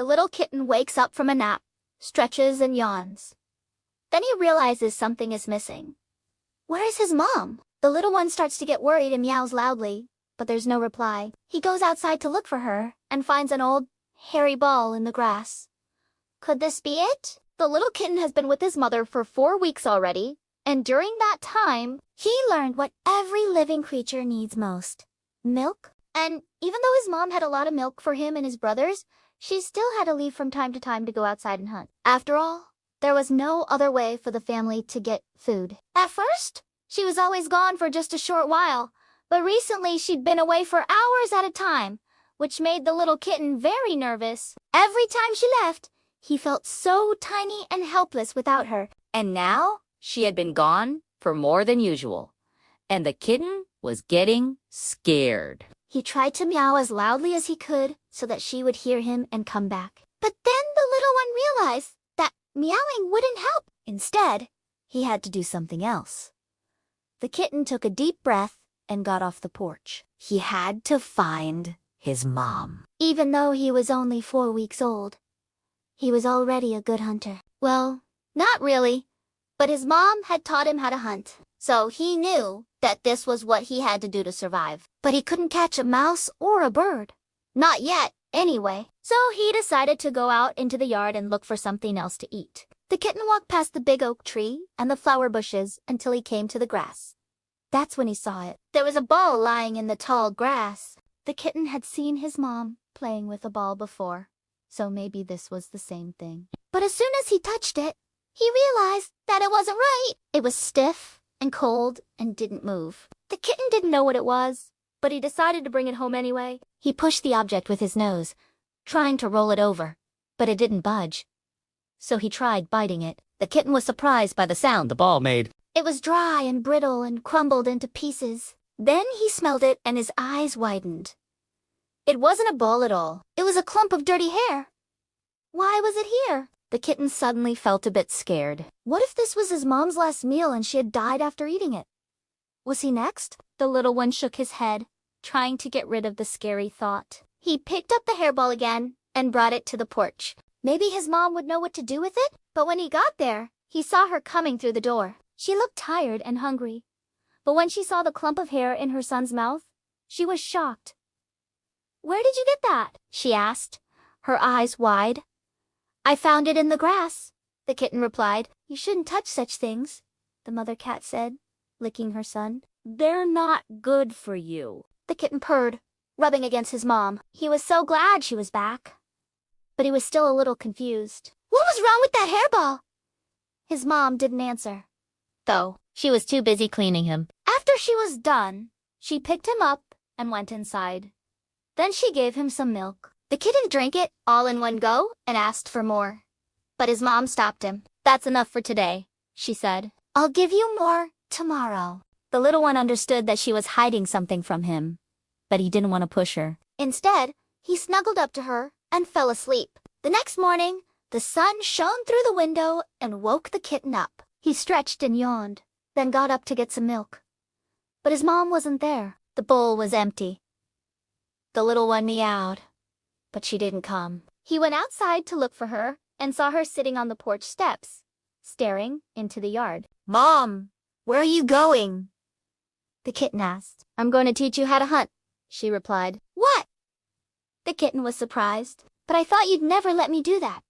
The little kitten wakes up from a nap, stretches and yawns. Then he realizes something is missing. Where is his mom? The little one starts to get worried and meows loudly, but there's no reply. He goes outside to look for her and finds an old, hairy ball in the grass. Could this be it? The little kitten has been with his mother for 4 weeks already, and during that time, he learned what every living creature needs most: milk. And even though his mom had a lot of milk for him and his brothers, she still had to leave from time to time to go outside and hunt. After all, there was no other way for the family to get food. At first, she was always gone for just a short while, but recently she'd been away for hours at a time, which made the little kitten very nervous. Every time she left, he felt so tiny and helpless without her. And now she had been gone for more than usual, and the kitten was getting scared. He tried to meow as loudly as he could so that she would hear him and come back. But then the little one realized that meowing wouldn't help. Instead, he had to do something else. The kitten took a deep breath and got off the porch. He had to find his mom. Even though he was only 4 weeks old, he was already a good hunter. Well, not really, but his mom had taught him how to hunt, so he knew that this was what he had to do to survive. But he couldn't catch a mouse or a bird. Not yet, anyway. So he decided to go out into the yard and look for something else to eat. The kitten walked past the big oak tree and the flower bushes until he came to the grass. That's when he saw it. There was a ball lying in the tall grass. The kitten had seen his mom playing with a ball before, so maybe this was the same thing. But as soon as he touched it, he realized that it wasn't right. It was stiff and cold and didn't move. The kitten didn't know what it was, but he decided to bring it home anyway. He pushed the object with his nose, trying to roll it over, but it didn't budge. So he tried biting it. The kitten was surprised by the sound the ball made. It was dry and brittle and crumbled into pieces. Then he smelled it and his eyes widened. It wasn't a ball at all. It was a clump of dirty hair. Why was it here? The kitten suddenly felt a bit scared. What if this was his mom's last meal and she had died after eating it? Was he next? The little one shook his head, trying to get rid of the scary thought. He picked up the hairball again and brought it to the porch. Maybe his mom would know what to do with it? But when he got there, he saw her coming through the door. She looked tired and hungry. But when she saw the clump of hair in her son's mouth, she was shocked. "Where did you get that?" she asked, her eyes wide. "I found it in the grass," the kitten replied. "You shouldn't touch such things," the mother cat said, licking her son. "They're not good for you." The kitten purred, rubbing against his mom. He was so glad she was back. But he was still a little confused. What was wrong with that hairball? His mom didn't answer, though. She was too busy cleaning him. After she was done, she picked him up and went inside. Then she gave him some milk. The kitten drank it all in one go and asked for more. But his mom stopped him. "That's enough for today," she said. "I'll give you more tomorrow." The little one understood that she was hiding something from him, but he didn't want to push her. Instead, he snuggled up to her and fell asleep. The next morning, the sun shone through the window and woke the kitten up. He stretched and yawned, then got up to get some milk. But his mom wasn't there. The bowl was empty. The little one meowed, but she didn't come. He went outside to look for her and saw her sitting on the porch steps, staring into the yard. "Mom, where are you going?" the kitten asked. "I'm going to teach you how to hunt," she replied. "What?" The kitten was surprised. "But I thought you'd never let me do that."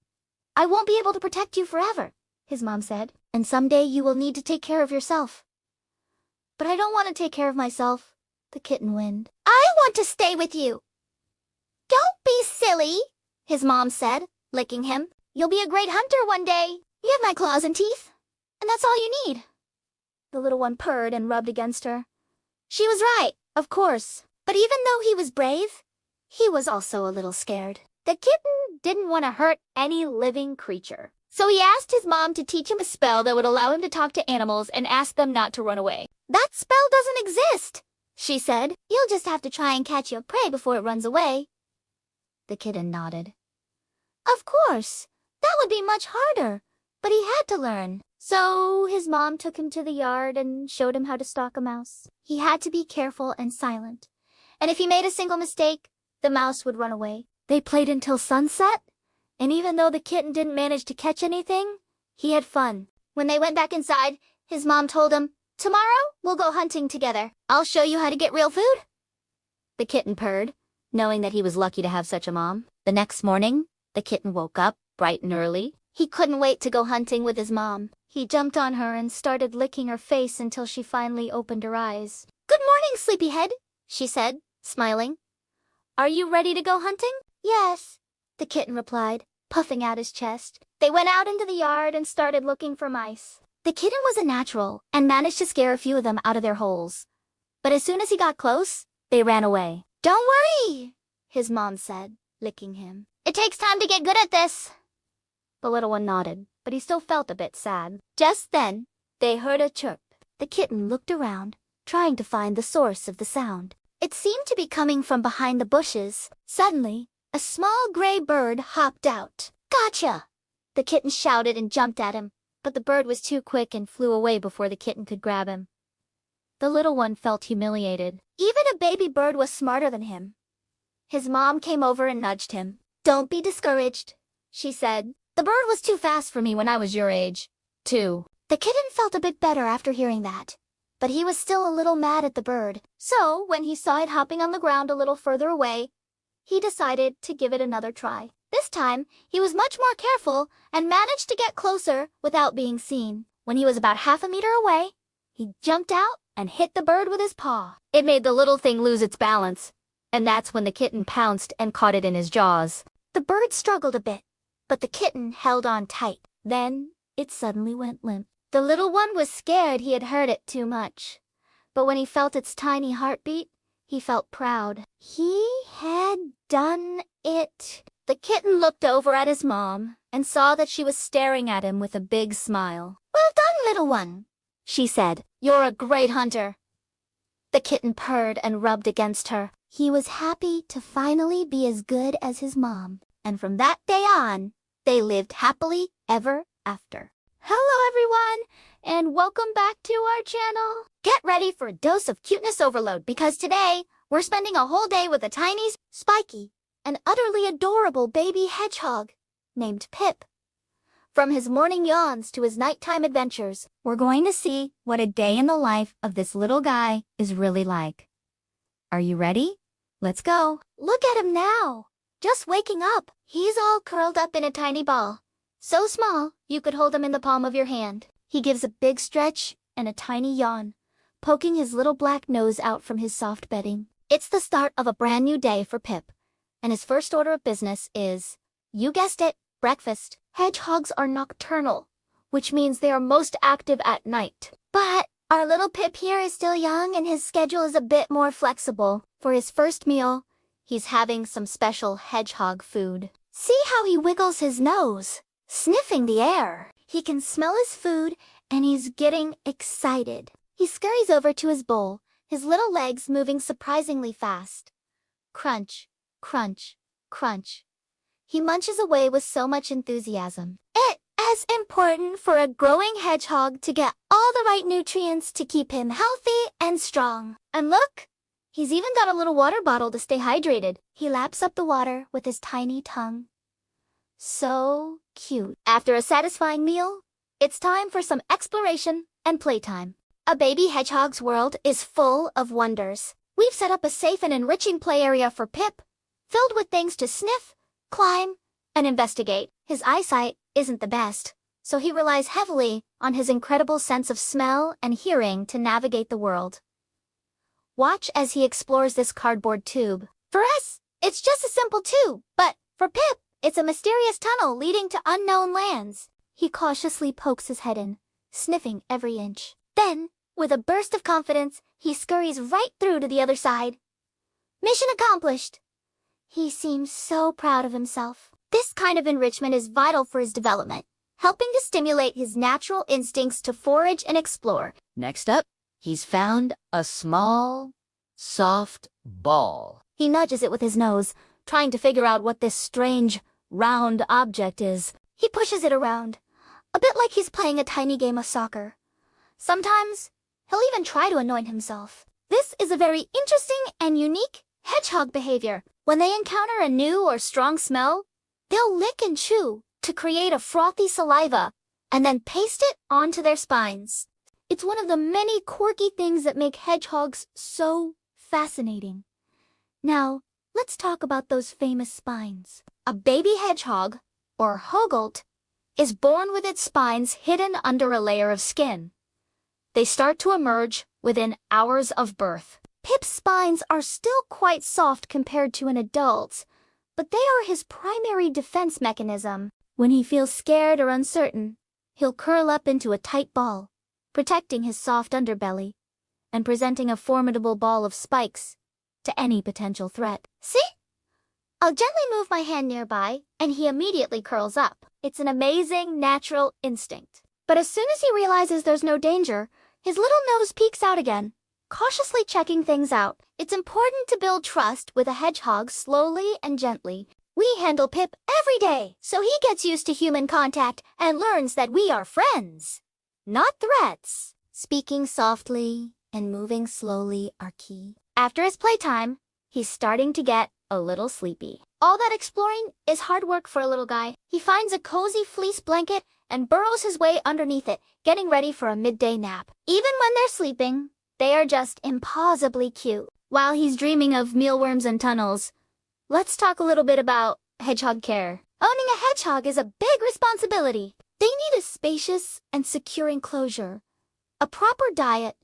"I won't be able to protect you forever," his mom said. "And someday you will need to take care of yourself." "But I don't want to take care of myself," the kitten whined. "I want to stay with you." "Don't be silly," his mom said, licking him. "You'll be a great hunter one day. You have my claws and teeth, and that's all you need." The little one purred and rubbed against her. She was right, of course. But even though he was brave, he was also a little scared. The kitten didn't want to hurt any living creature. So he asked his mom to teach him a spell that would allow him to talk to animals and ask them not to run away. "That spell doesn't exist," she said. "You'll just have to try and catch your prey before it runs away." The kitten nodded. Of course, that would be much harder, but he had to learn. So his mom took him to the yard and showed him how to stalk a mouse. He had to be careful and silent, and if he made a single mistake, the mouse would run away. They played until sunset, And even though the kitten didn't manage to catch anything, he had fun. When they went back inside, his mom told him, "Tomorrow, we'll go hunting together. I'll show you how to get real food." The kitten purred, knowing that he was lucky to have such a mom. The next morning, the kitten woke up bright and early. He couldn't wait to go hunting with his mom. He jumped on her and started licking her face until she finally opened her eyes. "Good morning, sleepyhead," she said, smiling. "Are you ready to go hunting?" "Yes," the kitten replied, puffing out his chest. They went out into the yard and started looking for mice. The kitten was a natural and managed to scare a few of them out of their holes. But as soon as he got close, they ran away. "Don't worry," his mom said, licking him. "It takes time to get good at this." The little one nodded, but he still felt a bit sad. Just then, they heard a chirp. The kitten looked around, trying to find the source of the sound. It seemed to be coming from behind the bushes. Suddenly, a small gray bird hopped out. "Gotcha!" The kitten shouted and jumped at him, but the bird was too quick and flew away before the kitten could grab him. The little one felt humiliated. Even a baby bird was smarter than him. His mom came over and nudged him. "Don't be discouraged," she said. "The bird was too fast for me when I was your age, too." The kitten felt a bit better after hearing that, but he was still a little mad at the bird. So, when he saw it hopping on the ground a little further away, he decided to give it another try. This time, he was much more careful and managed to get closer without being seen. When he was about half a meter away, he jumped out and hit the bird with his paw. It made the little thing lose its balance, and that's when the kitten pounced and caught it in his jaws. The bird struggled a bit, but the kitten held on tight. Then, it suddenly went limp. The little one was scared he had hurt it too much, but when he felt its tiny heartbeat, he felt proud. He had done it. The kitten looked over at his mom and saw that she was staring at him with a big smile. "Well done, little one," she said. "You're a great hunter." The kitten purred and rubbed against her. He was happy to finally be as good as his mom, and from that day on, they lived happily ever after. Hello everyone, and welcome back to our channel. Get ready for a dose of cuteness overload because today, we're spending a whole day with a tiny, spiky, and utterly adorable baby hedgehog named Pip. From his morning yawns to his nighttime adventures, we're going to see what a day in the life of this little guy is really like. Are you ready? Let's go. Look at him now. Just waking up. He's all curled up in a tiny ball. So small, you could hold him in the palm of your hand. He gives a big stretch and a tiny yawn, poking his little black nose out from his soft bedding. It's the start of a brand new day for Pip, and his first order of business is, you guessed it, breakfast. Hedgehogs are nocturnal, which means they are most active at night. But our little Pip here is still young and his schedule is a bit more flexible. For his first meal, he's having some special hedgehog food. See how he wiggles his nose, sniffing the air. He can smell his food and he's getting excited. He scurries over to his bowl, his little legs moving surprisingly fast. Crunch, crunch, crunch. He munches away with so much enthusiasm. It is important for a growing hedgehog to get all the right nutrients to keep him healthy and strong. And look, he's even got a little water bottle to stay hydrated. He laps up the water with his tiny tongue. So cute. After a satisfying meal, it's time for some exploration and playtime. A baby hedgehog's world is full of wonders. We've set up a safe and enriching play area for Pip, filled with things to sniff, climb, and investigate. His eyesight isn't the best, so he relies heavily on his incredible sense of smell and hearing to navigate the world. Watch as he explores this cardboard tube. For us, it's just a simple tube, but for Pip, it's a mysterious tunnel leading to unknown lands. He cautiously pokes his head in, sniffing every inch. Then, with a burst of confidence, he scurries right through to the other side. Mission accomplished! He seems so proud of himself. This kind of enrichment is vital for his development, helping to stimulate his natural instincts to forage and explore. Next up, he's found a small, soft ball. He nudges it with his nose, trying to figure out what this strange, round object is. He pushes it around, a bit like he's playing a tiny game of soccer. Sometimes, he'll even try to anoint himself. This is a very interesting and unique hedgehog behavior. When they encounter a new or strong smell, They'll lick and chew to create a frothy saliva and then paste it onto their spines. It's one of the many quirky things that make hedgehogs so fascinating. Now, let's talk about those famous spines. A baby hedgehog, or hogolt, is born with its spines hidden under a layer of skin. They start to emerge within hours of birth. Pip's spines are still quite soft compared to an adult's, but they are his primary defense mechanism. When he feels scared or uncertain, he'll curl up into a tight ball, protecting his soft underbelly and presenting a formidable ball of spikes to any potential threat. See? I'll gently move my hand nearby, and he immediately curls up. It's an amazing natural instinct. But as soon as he realizes there's no danger, his little nose peeks out again, cautiously checking things out. It's important to build trust with a hedgehog slowly and gently. We handle Pip every day, so he gets used to human contact and learns that we are friends, not threats. Speaking softly and moving slowly are key. After his playtime, he's starting to get a little sleepy. All that exploring is hard work for a little guy. He finds a cozy fleece blanket and burrows his way underneath it, getting ready for a midday nap. Even when they're sleeping, they are just impossibly cute. While he's dreaming of mealworms and tunnels, let's talk a little bit about hedgehog care. Owning a hedgehog is a big responsibility. They need a spacious and secure enclosure, a proper diet,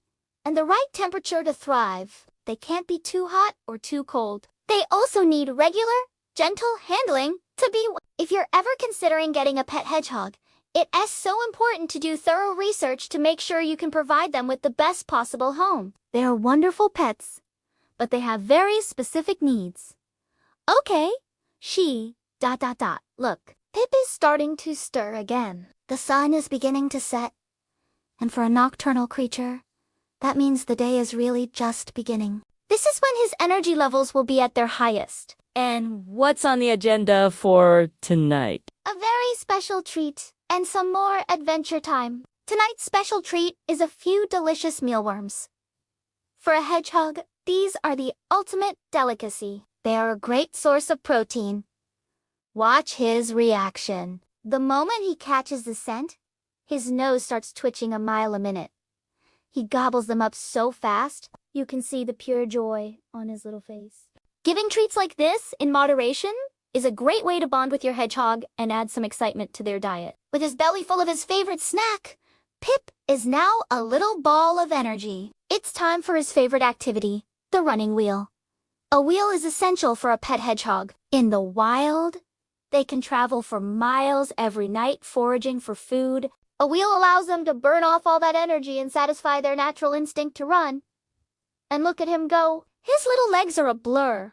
and the right temperature to thrive. They can't be too hot or too cold. They also need regular, gentle handling to be. If you're ever considering getting a pet hedgehog, it is so important to do thorough research to make sure you can provide them with the best possible home. They are wonderful pets, but they have very specific needs. Okay, Look, Pip is starting to stir again. The sun is beginning to set, and for a nocturnal creature, that means the day is really just beginning. This is when his energy levels will be at their highest. And what's on the agenda for tonight? A very special treat and some more adventure time. Tonight's special treat is a few delicious mealworms. For a hedgehog, these are the ultimate delicacy. They are a great source of protein. Watch his reaction. The moment he catches the scent, his nose starts twitching a mile a minute. He gobbles them up so fast, you can see the pure joy on his little face. Giving treats like this, in moderation, is a great way to bond with your hedgehog and add some excitement to their diet. With his belly full of his favorite snack, Pip is now a little ball of energy. It's time for his favorite activity, the running wheel. A wheel is essential for a pet hedgehog. In the wild, they can travel for miles every night foraging for food. A wheel allows them to burn off all that energy and satisfy their natural instinct to run. And look at him go. His little legs are a blur.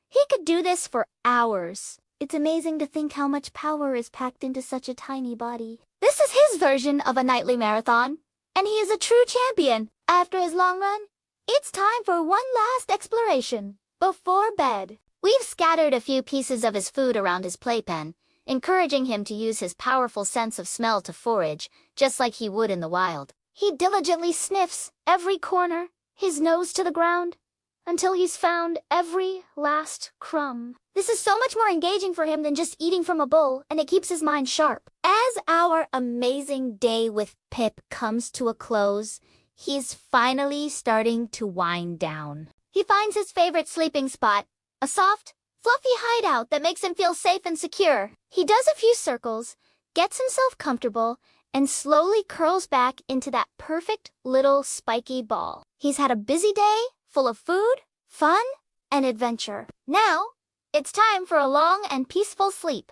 He could do this for hours. It's amazing to think how much power is packed into such a tiny body. This is his version of a nightly marathon, and he is a true champion. After his long run, it's time for one last exploration before bed. We've scattered a few pieces of his food around his playpen, encouraging him to use his powerful sense of smell to forage, just like he would in the wild. He diligently sniffs every corner, his nose to the ground, until he's found every last crumb. This is so much more engaging for him than just eating from a bowl, and it keeps his mind sharp. As our amazing day with Pip comes to a close, he's finally starting to wind down. He finds his favorite sleeping spot, a soft, fluffy hideout that makes him feel safe and secure. He does a few circles, gets himself comfortable, and slowly curls back into that perfect little spiky ball. He's had a busy day, full of food, fun, and adventure. Now, it's time for a long and peaceful sleep.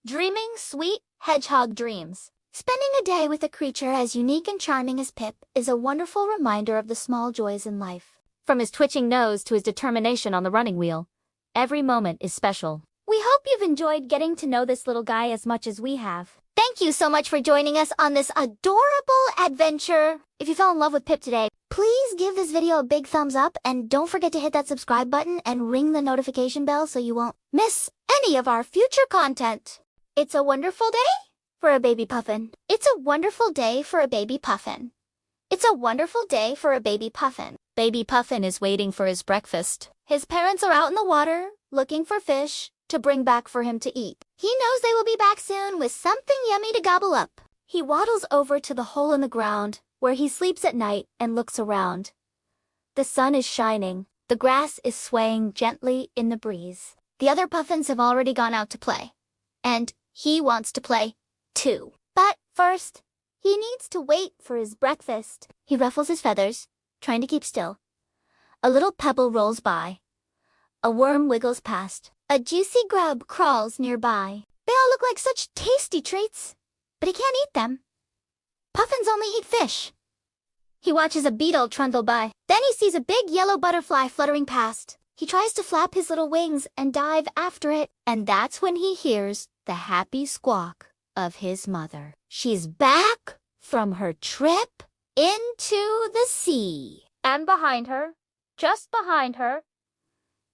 Dreaming sweet hedgehog dreams. Spending a day with a creature as unique and charming as Pip is a wonderful reminder of the small joys in life. From his twitching nose to his determination on the running wheel, every moment is special. We hope you've enjoyed getting to know this little guy as much as we have. Thank you so much for joining us on this adorable adventure. If you fell in love with Pip today, please give this video a big thumbs up and don't forget to hit that subscribe button and ring the notification bell so you won't miss any of our future content. It's a wonderful day for a baby puffin. It's a wonderful day for a baby puffin. It's a wonderful day for a baby puffin. Baby Puffin is waiting for his breakfast. His parents are out in the water looking for fish. to bring back for him to eat. He knows they will be back soon with something yummy to gobble up. He waddles over to the hole in the ground, where he sleeps at night and looks around. The sun is shining. The grass is swaying gently in the breeze. The other puffins have already gone out to play. And he wants to play, too. But first, he needs to wait for his breakfast. He ruffles his feathers, trying to keep still. A little pebble rolls by. A worm wiggles past. A juicy grub crawls nearby. They all look like such tasty treats, but he can't eat them. Puffins only eat fish. He watches a beetle trundle by. Then he sees a big yellow butterfly fluttering past. He tries to flap his little wings and dive after it, and that's when he hears the happy squawk of his mother. She's back from her trip into the sea. And behind her, just behind her,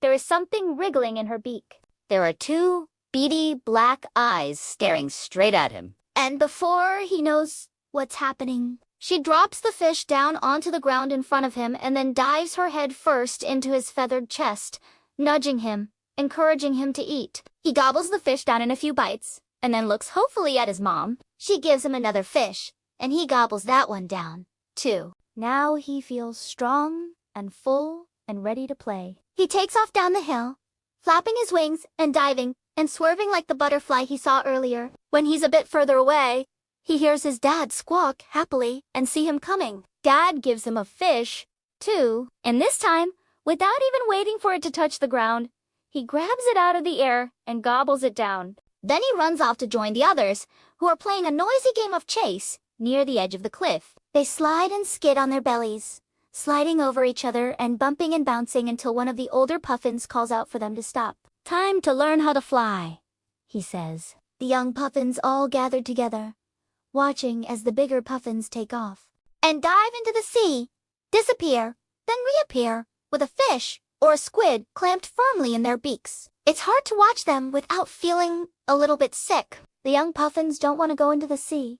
there is something wriggling in her beak. There are two beady black eyes staring straight at him. And before he knows what's happening, she drops the fish down onto the ground in front of him and then dives her head first into his feathered chest, nudging him, encouraging him to eat. He gobbles the fish down in a few bites, and then looks hopefully at his mom. She gives him another fish, and he gobbles that one down, too. Now he feels strong and full and ready to play. He takes off down the hill, flapping his wings and diving and swerving like the butterfly he saw earlier. When he's a bit further away, he hears his dad squawk happily and see him coming. Dad gives him a fish, too, and this time, without even waiting for it to touch the ground, he grabs it out of the air and gobbles it down. Then he runs off to join the others, who are playing a noisy game of chase near the edge of the cliff. They slide and skid on their bellies, sliding over each other and bumping and bouncing until one of the older puffins calls out for them to stop. "Time to learn how to fly," he says. The young puffins all gathered together, watching as the bigger puffins take off and dive into the sea, disappear, then reappear with a fish or a squid clamped firmly in their beaks. It's hard to watch them without feeling a little bit sick. The young puffins don't want to go into the sea.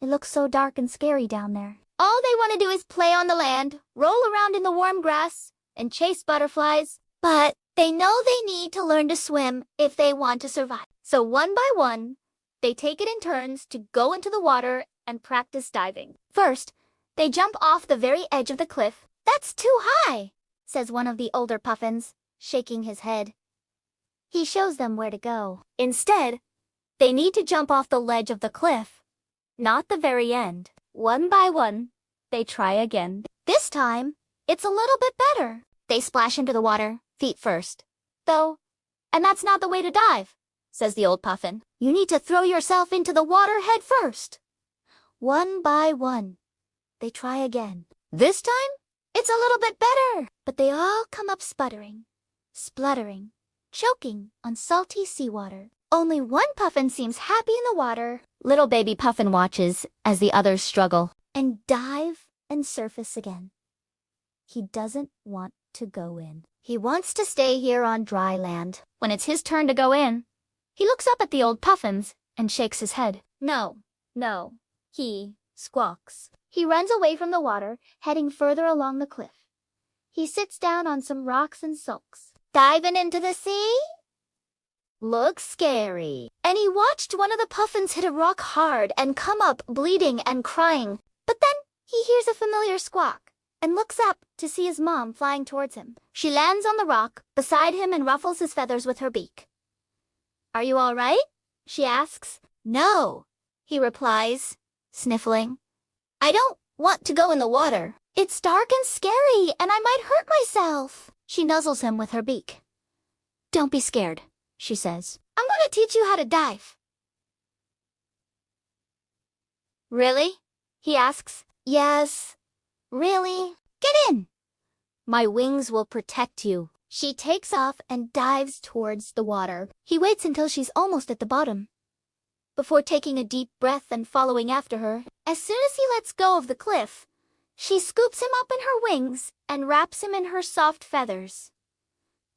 It looks so dark and scary down there. All they want to do is play on the land, roll around in the warm grass, and chase butterflies. But they know they need to learn to swim if they want to survive. So one by one, they take it in turns to go into the water and practice diving. First, they jump off the very edge of the cliff. "That's too high," says one of the older puffins, shaking his head. He shows them where to go. Instead, they need to jump off the ledge of the cliff, not the very end. One by one, they try again. This time, it's a little bit better. They splash into the water, feet first. Though, and that's not the way to dive, says the old puffin. You need to throw yourself into the water head first. One by one, they try again. This time, it's a little bit better. But they all come up sputtering, spluttering, choking on salty seawater. Only one puffin seems happy in the water. Little baby puffin watches as the others struggle and dive and surface again. He doesn't want to go in. He wants to stay here on dry land. When it's his turn to go in, he looks up at the old puffins and shakes his head. No, no, he squawks. He runs away from the water, heading further along the cliff. He sits down on some rocks and sulks. Diving into the sea? Looks scary. And he watched one of the puffins hit a rock hard and come up bleeding and crying. But then he hears a familiar squawk and looks up to see his mom flying towards him. She lands on the rock beside him and ruffles his feathers with her beak. "Are you all right?" she asks. "No," he replies, sniffling. "I don't want to go in the water. It's dark and scary, and I might hurt myself." She nuzzles him with her beak. "Don't be scared," she says. "I'm going to teach you how to dive." "Really?" he asks. "Yes, really. Get in. My wings will protect you." She takes off and dives towards the water. He waits until she's almost at the bottom, before taking a deep breath and following after her. As soon as he lets go of the cliff, she scoops him up in her wings and wraps him in her soft feathers.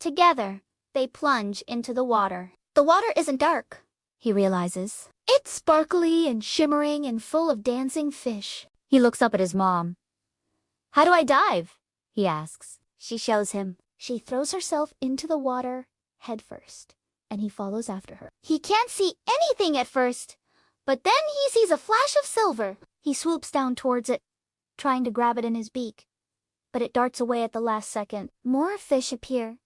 Together, they plunge into the water. The water isn't dark, he realizes. It's sparkly and shimmering and full of dancing fish. He looks up at his mom. "How do I dive?" he asks. She shows him. She throws herself into the water head first, and he follows after her. He can't see anything at first, but then he sees a flash of silver. He swoops down towards it, trying to grab it in his beak, but it darts away at the last second. More fish appear.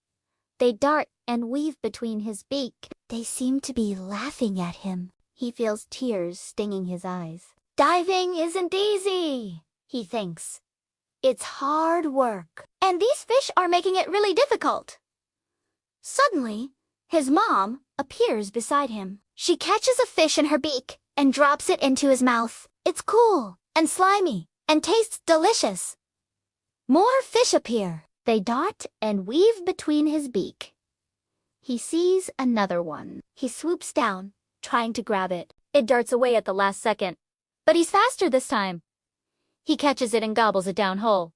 They dart and weave between his beak. They seem to be laughing at him. He feels tears stinging his eyes. Diving isn't easy, he thinks. It's hard work, and these fish are making it really difficult. Suddenly, his mom appears beside him. She catches a fish in her beak and drops it into his mouth. It's cool and slimy and tastes delicious. More fish appear. They dart and weave between his beak. He sees another one. He swoops down, trying to grab it. It darts away at the last second, but he's faster this time. He catches it and gobbles it down whole.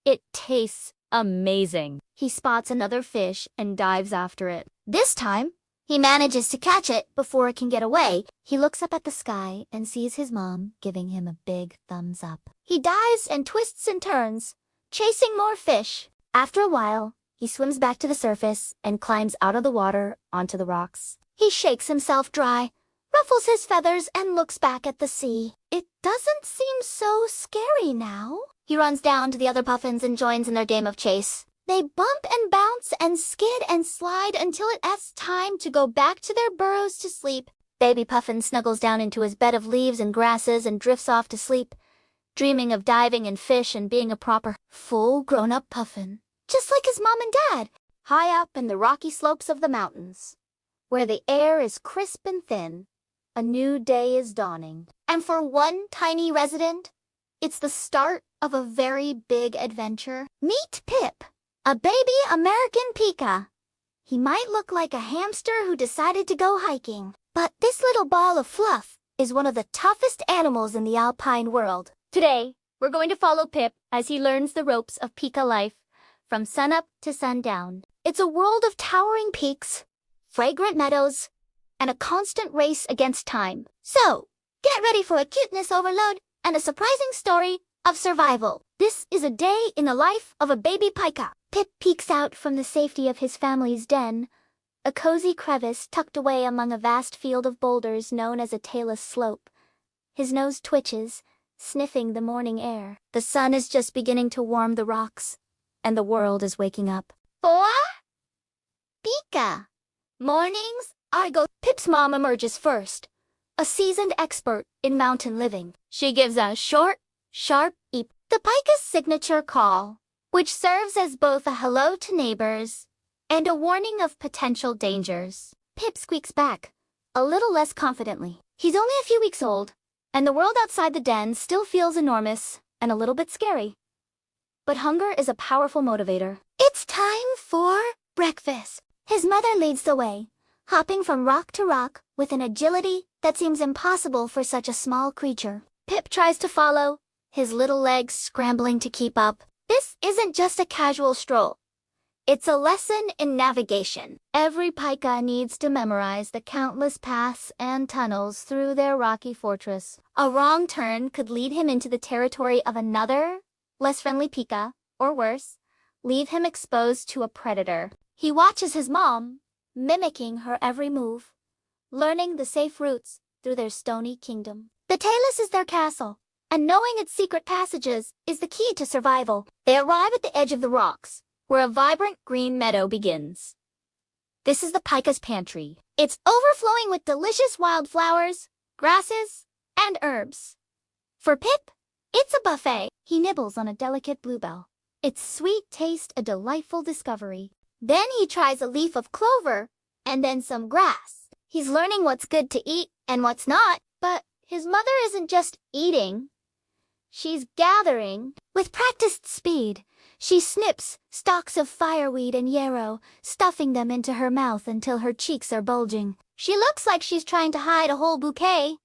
It tastes amazing. He spots another fish and dives after it. This time, he manages to catch it before it can get away. He looks up at the sky and sees his mom giving him a big thumbs up. He dives and twists and turns, chasing more fish. After a while, he swims back to the surface and climbs out of the water onto the rocks. He shakes himself dry, ruffles his feathers, and looks back at the sea. It doesn't seem so scary now. He runs down to the other puffins and joins in their game of chase. They bump and bounce and skid and slide until it's time to go back to their burrows to sleep. Baby Puffin snuggles down into his bed of leaves and grasses and drifts off to sleep, dreaming of diving and fish and being a proper, full grown-up puffin, just like his mom and dad, high up in the rocky slopes of the mountains, where the air is crisp and thin. A new day is dawning, and for one tiny resident, it's the start of a very big adventure. Meet Pip, a baby American pika. He might look like a hamster who decided to go hiking, but this little ball of fluff is one of the toughest animals in the alpine world. Today, we're going to follow Pip as he learns the ropes of pika life from sunup to sundown. It's a world of towering peaks, fragrant meadows, and a constant race against time. So, get ready for a cuteness overload and a surprising story of survival. This is a day in the life of a baby pika. Pip peeks out from the safety of his family's den, a cozy crevice tucked away among a vast field of boulders known as a tailless slope. His nose twitches, sniffing the morning air. The sun is just beginning to warm the rocks, and the world is waking up. For pika mornings, I go. Pip's mom emerges first, a seasoned expert in mountain living. She gives a short, sharp eep, the pika's signature call, which serves as both a hello to neighbors and a warning of potential dangers. Pip squeaks back, a little less confidently. He's only a few weeks old, and the world outside the den still feels enormous and a little bit scary. But hunger is a powerful motivator. It's time for breakfast. His mother leads the way, hopping from rock to rock with an agility that seems impossible for such a small creature. Pip tries to follow, his little legs scrambling to keep up. This isn't just a casual stroll. It's a lesson in navigation. Every pika needs to memorize the countless paths and tunnels through their rocky fortress. A wrong turn could lead him into the territory of another, less friendly pika, or worse, leave him exposed to a predator. He watches his mom, mimicking her every move, learning the safe routes through their stony kingdom. The tailless is their castle, and knowing its secret passages is the key to survival. They arrive at the edge of the rocks, where a vibrant green meadow begins. This is the pika's pantry. It's overflowing with delicious wildflowers, grasses, and herbs. For Pip, it's a buffet. He nibbles on a delicate bluebell, its sweet taste a delightful discovery. Then he tries a leaf of clover, and then some grass. He's learning what's good to eat and what's not, but his mother isn't just eating. She's gathering. With practiced speed, she snips stalks of fireweed and yarrow, stuffing them into her mouth until her cheeks are bulging. She looks like she's trying to hide a whole bouquet.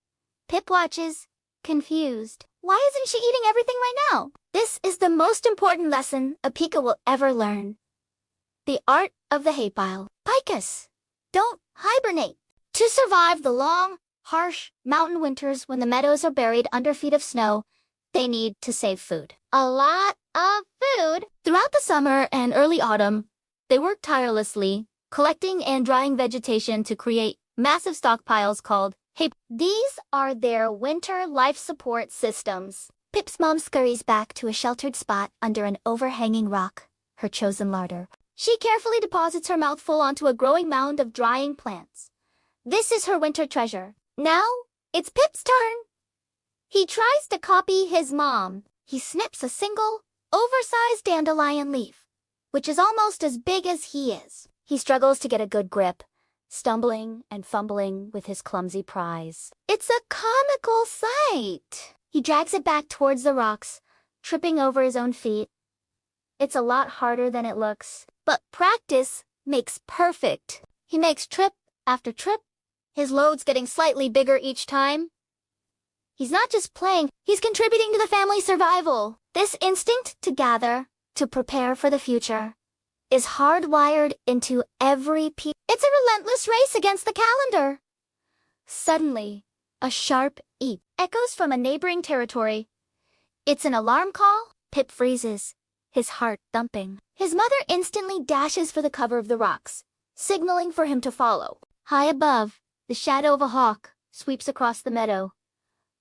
Pip watches, confused. Why isn't she eating everything right now? This is the most important lesson a pika will ever learn. The art of the hay pile. Pikas don't hibernate. To survive the long, harsh mountain winters when the meadows are buried under feet of snow, they need to save food. A lot of food. Throughout the summer and early autumn, they work tirelessly, collecting and drying vegetation to create massive stockpiles called hay. These are their winter life support systems. Pip's mom scurries back to a sheltered spot under an overhanging rock, her chosen larder. She carefully deposits her mouthful onto a growing mound of drying plants. This is her winter treasure. Now, it's Pip's turn. He tries to copy his mom. He snips a single, oversized dandelion leaf, which is almost as big as he is. He struggles to get a good grip, stumbling and fumbling with his clumsy prize. It's a comical sight. He drags it back towards the rocks, tripping over his own feet. It's a lot harder than it looks, but practice makes perfect. He makes trip after trip, his loads getting slightly bigger each time. He's not just playing, he's contributing to the family's survival. This instinct to gather, to prepare for the future, is hardwired into every piece. It's a relentless race against the calendar. Suddenly, a sharp eep echoes from a neighboring territory. It's an alarm call. Pip freezes, his heart thumping. His mother instantly dashes for the cover of the rocks, signaling for him to follow. High above, the shadow of a hawk sweeps across the meadow.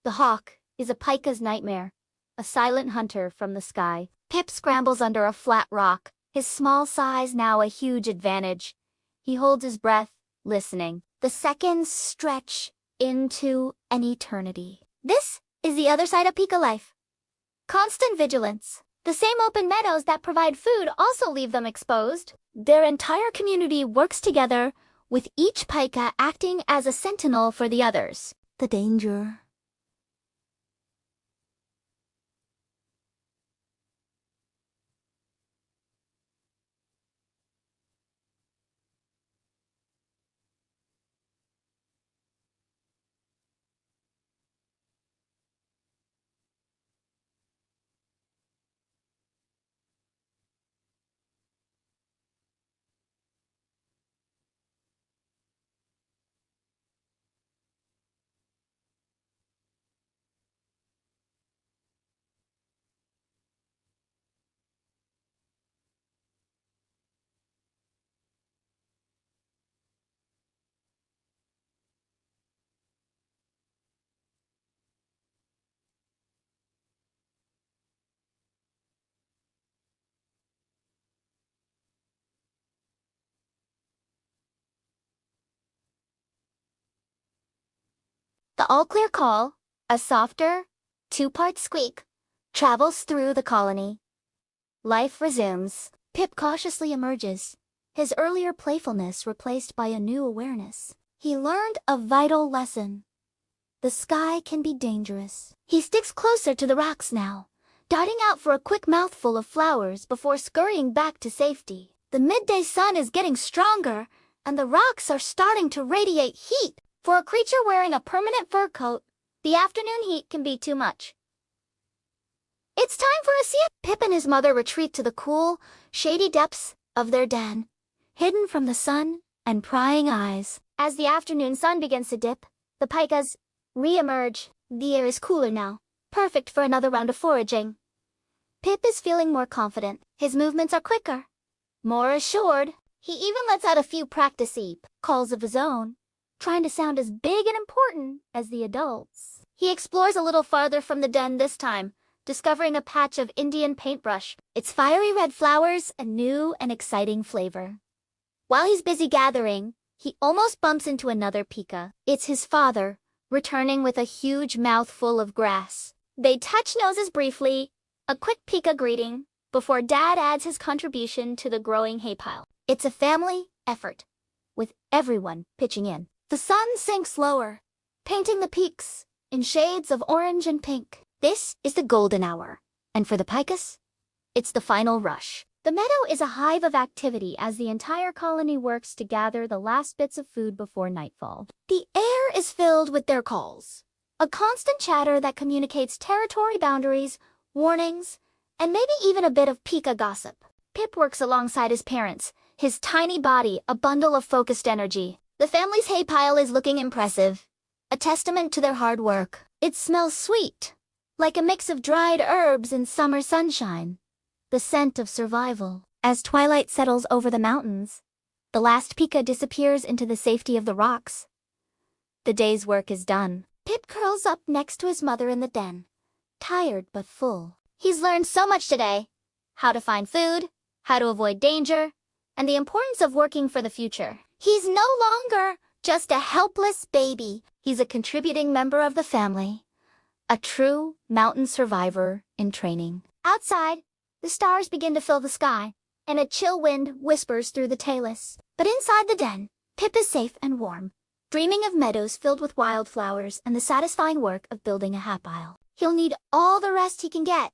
The hawk is a pika's nightmare, a silent hunter from the sky. Pip scrambles under a flat rock, his small size now a huge advantage. He holds his breath, listening. The seconds stretch into an eternity. This is the other side of pika life. Constant vigilance. The same open meadows that provide food also leave them exposed. Their entire community works together, with each pika acting as a sentinel for the others. The danger. The all-clear call, a softer, two-part squeak, travels through the colony. Life resumes. Pip cautiously emerges, his earlier playfulness replaced by a new awareness. He learned a vital lesson. The sky can be dangerous. He sticks closer to the rocks now, darting out for a quick mouthful of flowers before scurrying back to safety. The midday sun is getting stronger, and the rocks are starting to radiate heat. For a creature wearing a permanent fur coat, the afternoon heat can be too much. It's time for a sip. Pip and his mother retreat to the cool, shady depths of their den, hidden from the sun and prying eyes. As the afternoon sun begins to dip, the pikas re-emerge. The air is cooler now, perfect for another round of foraging. Pip is feeling more confident. His movements are quicker, more assured. He even lets out a few practice eep calls of his own, trying to sound as big and important as the adults. He explores a little farther from the den this time, discovering a patch of Indian paintbrush, its fiery red flowers a new and exciting flavor. While he's busy gathering, he almost bumps into another pika. It's his father, returning with a huge mouthful of grass. They touch noses briefly, a quick pika greeting, before Dad adds his contribution to the growing hay pile. It's a family effort, with everyone pitching in. The sun sinks lower, painting the peaks in shades of orange and pink. This is the golden hour, and for the pikas, it's the final rush. The meadow is a hive of activity as the entire colony works to gather the last bits of food before nightfall. The air is filled with their calls, a constant chatter that communicates territory boundaries, warnings, and maybe even a bit of pika gossip. Pip works alongside his parents, his tiny body a bundle of focused energy. The family's hay pile is looking impressive, a testament to their hard work. It smells sweet, like a mix of dried herbs and summer sunshine, the scent of survival. As twilight settles over the mountains, The last Pika disappears into the safety of the rocks. The day's work is done. Pip curls up next to his mother in the den, tired but full. He's learned so much today. How to find food, how to avoid danger, and the importance of working for the future. He's no longer just a helpless baby. He's a contributing member of the family. A true mountain survivor in training. Outside, the stars begin to fill the sky, and a chill wind whispers through the talus. But inside the den, Pip is safe and warm, dreaming of meadows filled with wildflowers and the satisfying work of building a hat pile. He'll need all the rest he can get,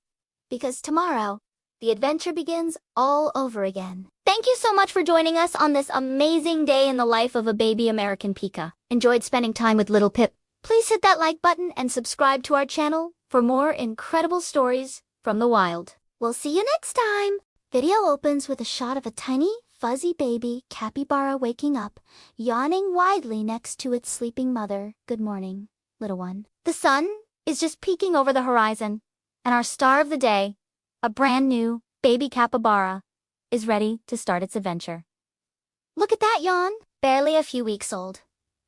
because tomorrow, the adventure begins all over again. Thank you so much for joining us on this amazing day in the life of a baby American Pika. Enjoyed spending time with little Pip? Please hit that like button and subscribe to our channel for more incredible stories from the wild. We'll see you next time! Video opens with a shot of a tiny, fuzzy baby capybara waking up, yawning widely next to its sleeping mother. Good morning, little one. The sun is just peeking over the horizon, and our star of the day, a brand new baby capybara, is ready to start its adventure. Look at that yawn! Barely a few weeks old.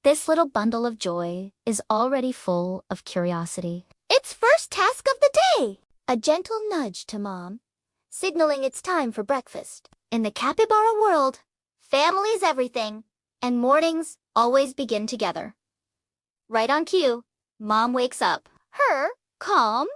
This little bundle of joy is already full of curiosity. Its first task of the day! A gentle nudge to mom, signaling it's time for breakfast. In the capybara world, family's everything, and mornings always begin together. Right on cue, mom wakes up. Her calm,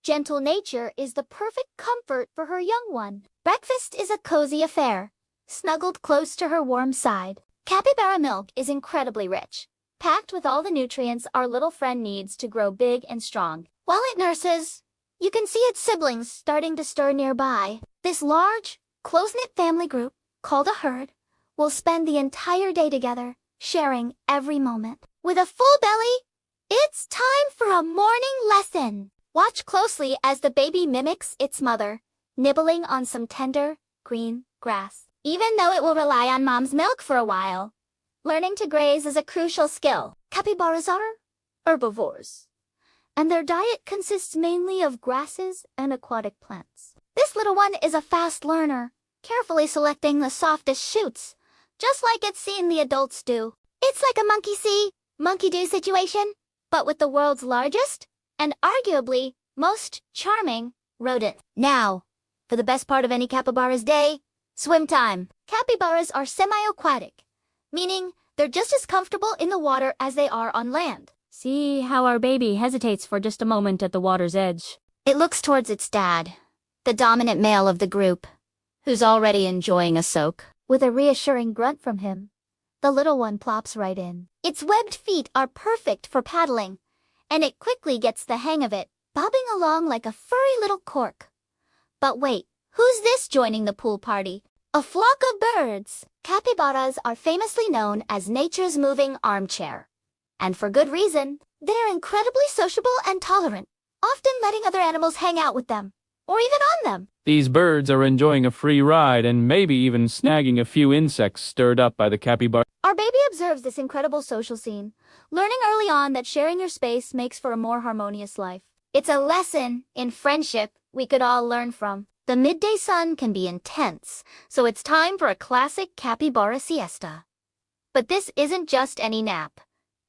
gentle nature is the perfect comfort for her young one. Breakfast is a cozy affair, snuggled close to her warm side. Capybara milk is incredibly rich, packed with all the nutrients our little friend needs to grow big and strong. While it nurses, you can see its siblings starting to stir nearby. This large, close-knit family group, called a herd, will spend the entire day together, sharing every moment. With a full belly, it's time for a morning lesson. Watch closely as the baby mimics its mother, nibbling on some tender, green grass. Even though it will rely on mom's milk for a while, learning to graze is a crucial skill. Capybaras are herbivores, and their diet consists mainly of grasses and aquatic plants. This little one is a fast learner, carefully selecting the softest shoots, just like it's seen the adults do. It's like a monkey see, monkey do situation, but with the world's largest and arguably most charming rodent. Now, for the best part of any capybara's day, swim time. Capybaras are semi-aquatic, meaning they're just as comfortable in the water as they are on land. See how our baby hesitates for just a moment at the water's edge. It looks towards its dad, the dominant male of the group, who's already enjoying a soak. With a reassuring grunt from him, the little one plops right in. Its webbed feet are perfect for paddling, and it quickly gets the hang of it, bobbing along like a furry little cork. But wait, who's this joining the pool party? A flock of birds! Capybaras are famously known as nature's moving armchair. And for good reason. They're incredibly sociable and tolerant, often letting other animals hang out with them, or even on them. These birds are enjoying a free ride and maybe even snagging a few insects stirred up by the capybara. Our baby observes this incredible social scene, learning early on that sharing your space makes for a more harmonious life. It's a lesson in friendship we could all learn from. The midday sun can be intense, so it's time for a classic capybara siesta. But this isn't just any nap.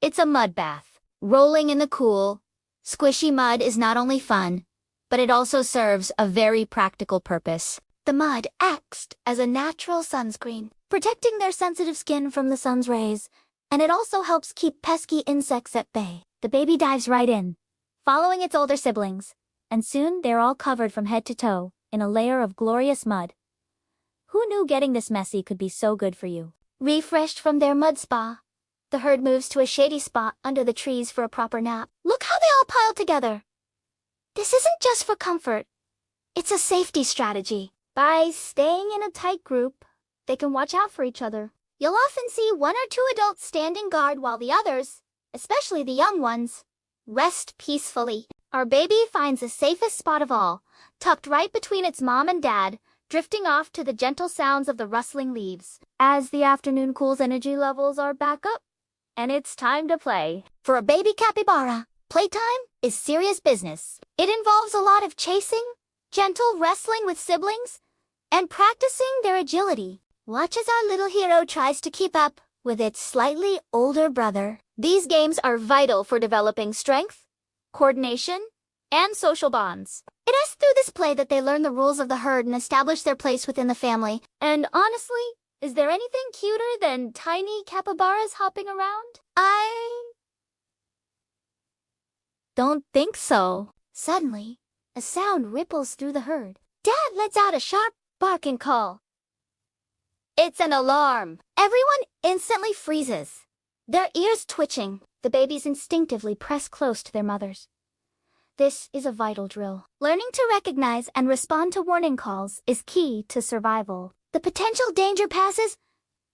It's a mud bath. Rolling in the cool, squishy mud is not only fun, but it also serves a very practical purpose. The mud acts as a natural sunscreen, protecting their sensitive skin from the sun's rays, and it also helps keep pesky insects at bay. The baby dives right in, following its older siblings, and soon they're all covered from head to toe in a layer of glorious mud. Who knew getting this messy could be so good for you? Refreshed from their mud spa, the herd moves to a shady spot under the trees for a proper nap. Look how they all pile together. This isn't just for comfort. It's a safety strategy. By staying in a tight group, they can watch out for each other. You'll often see one or two adults standing guard while the others, especially the young ones, rest peacefully. Our baby finds the safest spot of all, tucked right between its mom and dad, drifting off to the gentle sounds of the rustling leaves. As the afternoon cools, energy levels are back up, and it's time to play. For a baby capybara, playtime is serious business. It involves a lot of chasing, gentle wrestling with siblings, and practicing their agility. Watch as our little hero tries to keep up with its slightly older brother. These games are vital for developing strength, coordination, and social bonds. It is through this play that they learn the rules of the herd and establish their place within the family. And honestly, is there anything cuter than tiny capybaras hopping around? I don't think so. Suddenly, a sound ripples through the herd. Dad lets out a sharp barking call. It's an alarm. Everyone instantly freezes, their ears twitching. The babies instinctively press close to their mothers. This is a vital drill. Learning to recognize and respond to warning calls is key to survival. The potential danger passes,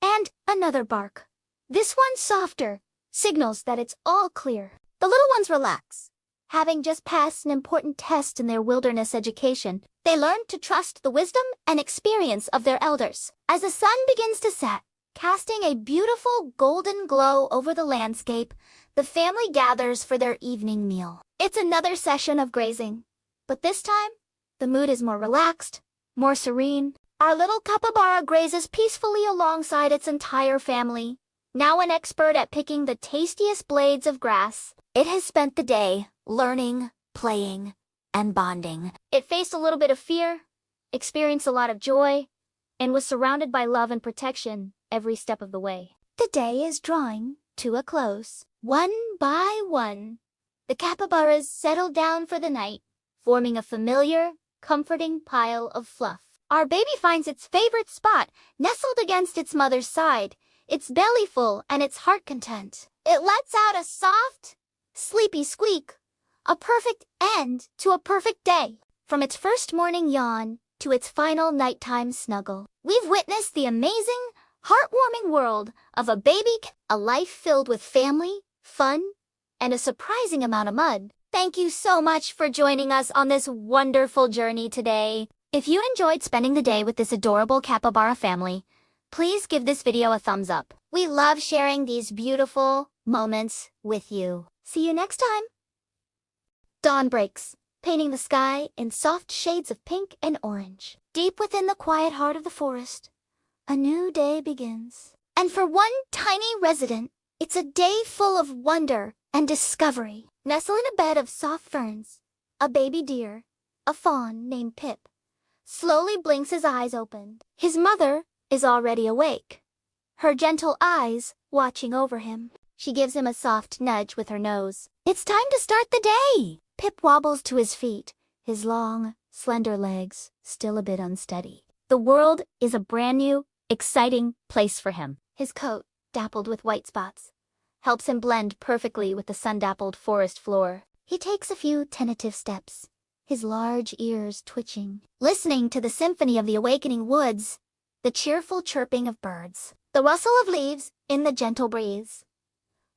and another bark. This one softer, signals that it's all clear. The little ones relax. Having just passed an important test in their wilderness education, they learn to trust the wisdom and experience of their elders. As the sun begins to set, casting a beautiful golden glow over the landscape, the family gathers for their evening meal. It's another session of grazing, but this time, the mood is more relaxed, more serene. Our little capybara grazes peacefully alongside its entire family. Now an expert at picking the tastiest blades of grass, it has spent the day learning, playing, and bonding. It faced a little bit of fear, experienced a lot of joy, and was surrounded by love and protection every step of the way. The day is drawing to a close. One by one, the capybaras settle down for the night, forming a familiar, comforting pile of fluff. Our baby finds its favorite spot, nestled against its mother's side, its belly full and its heart content. It lets out a soft, sleepy squeak, a perfect end to a perfect day. From its first morning yawn to its final nighttime snuggle, we've witnessed the amazing, heartwarming world of a baby, a life filled with family, fun, and a surprising amount of mud. Thank you so much for joining us on this wonderful journey today. If you enjoyed spending the day with this adorable capybara family, please give this video a thumbs up. We love sharing these beautiful moments with you. See you next time. Dawn breaks, painting the sky in soft shades of pink and orange. Deep within the quiet heart of the forest, a new day begins. And for one tiny resident, it's a day full of wonder and discovery. Nestled in a bed of soft ferns, a baby deer, a fawn named Pip, slowly blinks his eyes open. His mother is already awake, her gentle eyes watching over him. She gives him a soft nudge with her nose. It's time to start the day! Pip wobbles to his feet, his long, slender legs still a bit unsteady. The world is a brand new, exciting place for him. His coat, dappled with white spots, helps him blend perfectly with the sun-dappled forest floor. He takes a few tentative steps, his large ears twitching, listening to the symphony of the awakening woods, the cheerful chirping of birds, the rustle of leaves in the gentle breeze.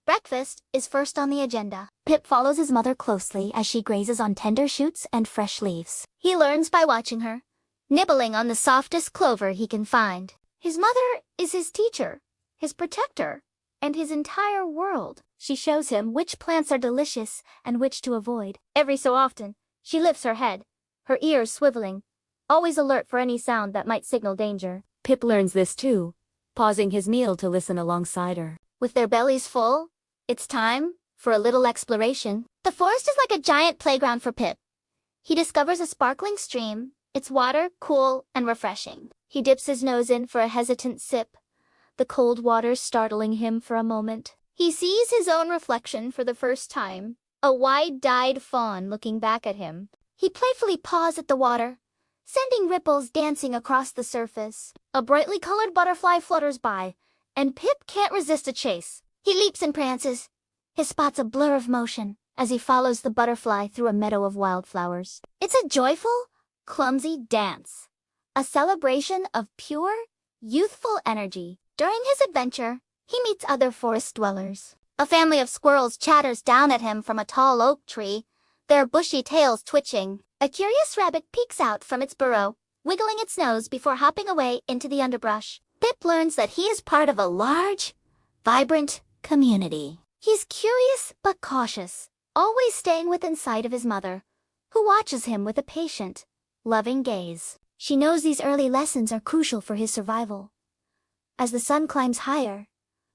Breakfast is first on the agenda. Pip follows his mother closely as she grazes on tender shoots and fresh leaves. He learns by watching her, nibbling on the softest clover he can find. His mother is his teacher, his protector, and his entire world. She shows him which plants are delicious and which to avoid. Every so often, she lifts her head, her ears swiveling, always alert for any sound that might signal danger. Pip learns this too, pausing his meal to listen alongside her. With their bellies full, it's time for a little exploration. The forest is like a giant playground for Pip. He discovers a sparkling stream, its water cool and refreshing. He dips his nose in for a hesitant sip, the cold water startling him for a moment. He sees his own reflection for the first time, a wide-eyed fawn looking back at him. He playfully paws at the water, sending ripples dancing across the surface. A brightly colored butterfly flutters by, and Pip can't resist a chase. He leaps and prances, his spots a blur of motion, as he follows the butterfly through a meadow of wildflowers. It's a joyful, clumsy dance, a celebration of pure, youthful energy. During his adventure, he meets other forest dwellers. A family of squirrels chatters down at him from a tall oak tree, their bushy tails twitching. A curious rabbit peeks out from its burrow, wiggling its nose before hopping away into the underbrush. Pip learns that he is part of a large, vibrant community. He's curious but cautious, always staying within sight of his mother, who watches him with a patient, loving gaze. She knows these early lessons are crucial for his survival. As the sun climbs higher,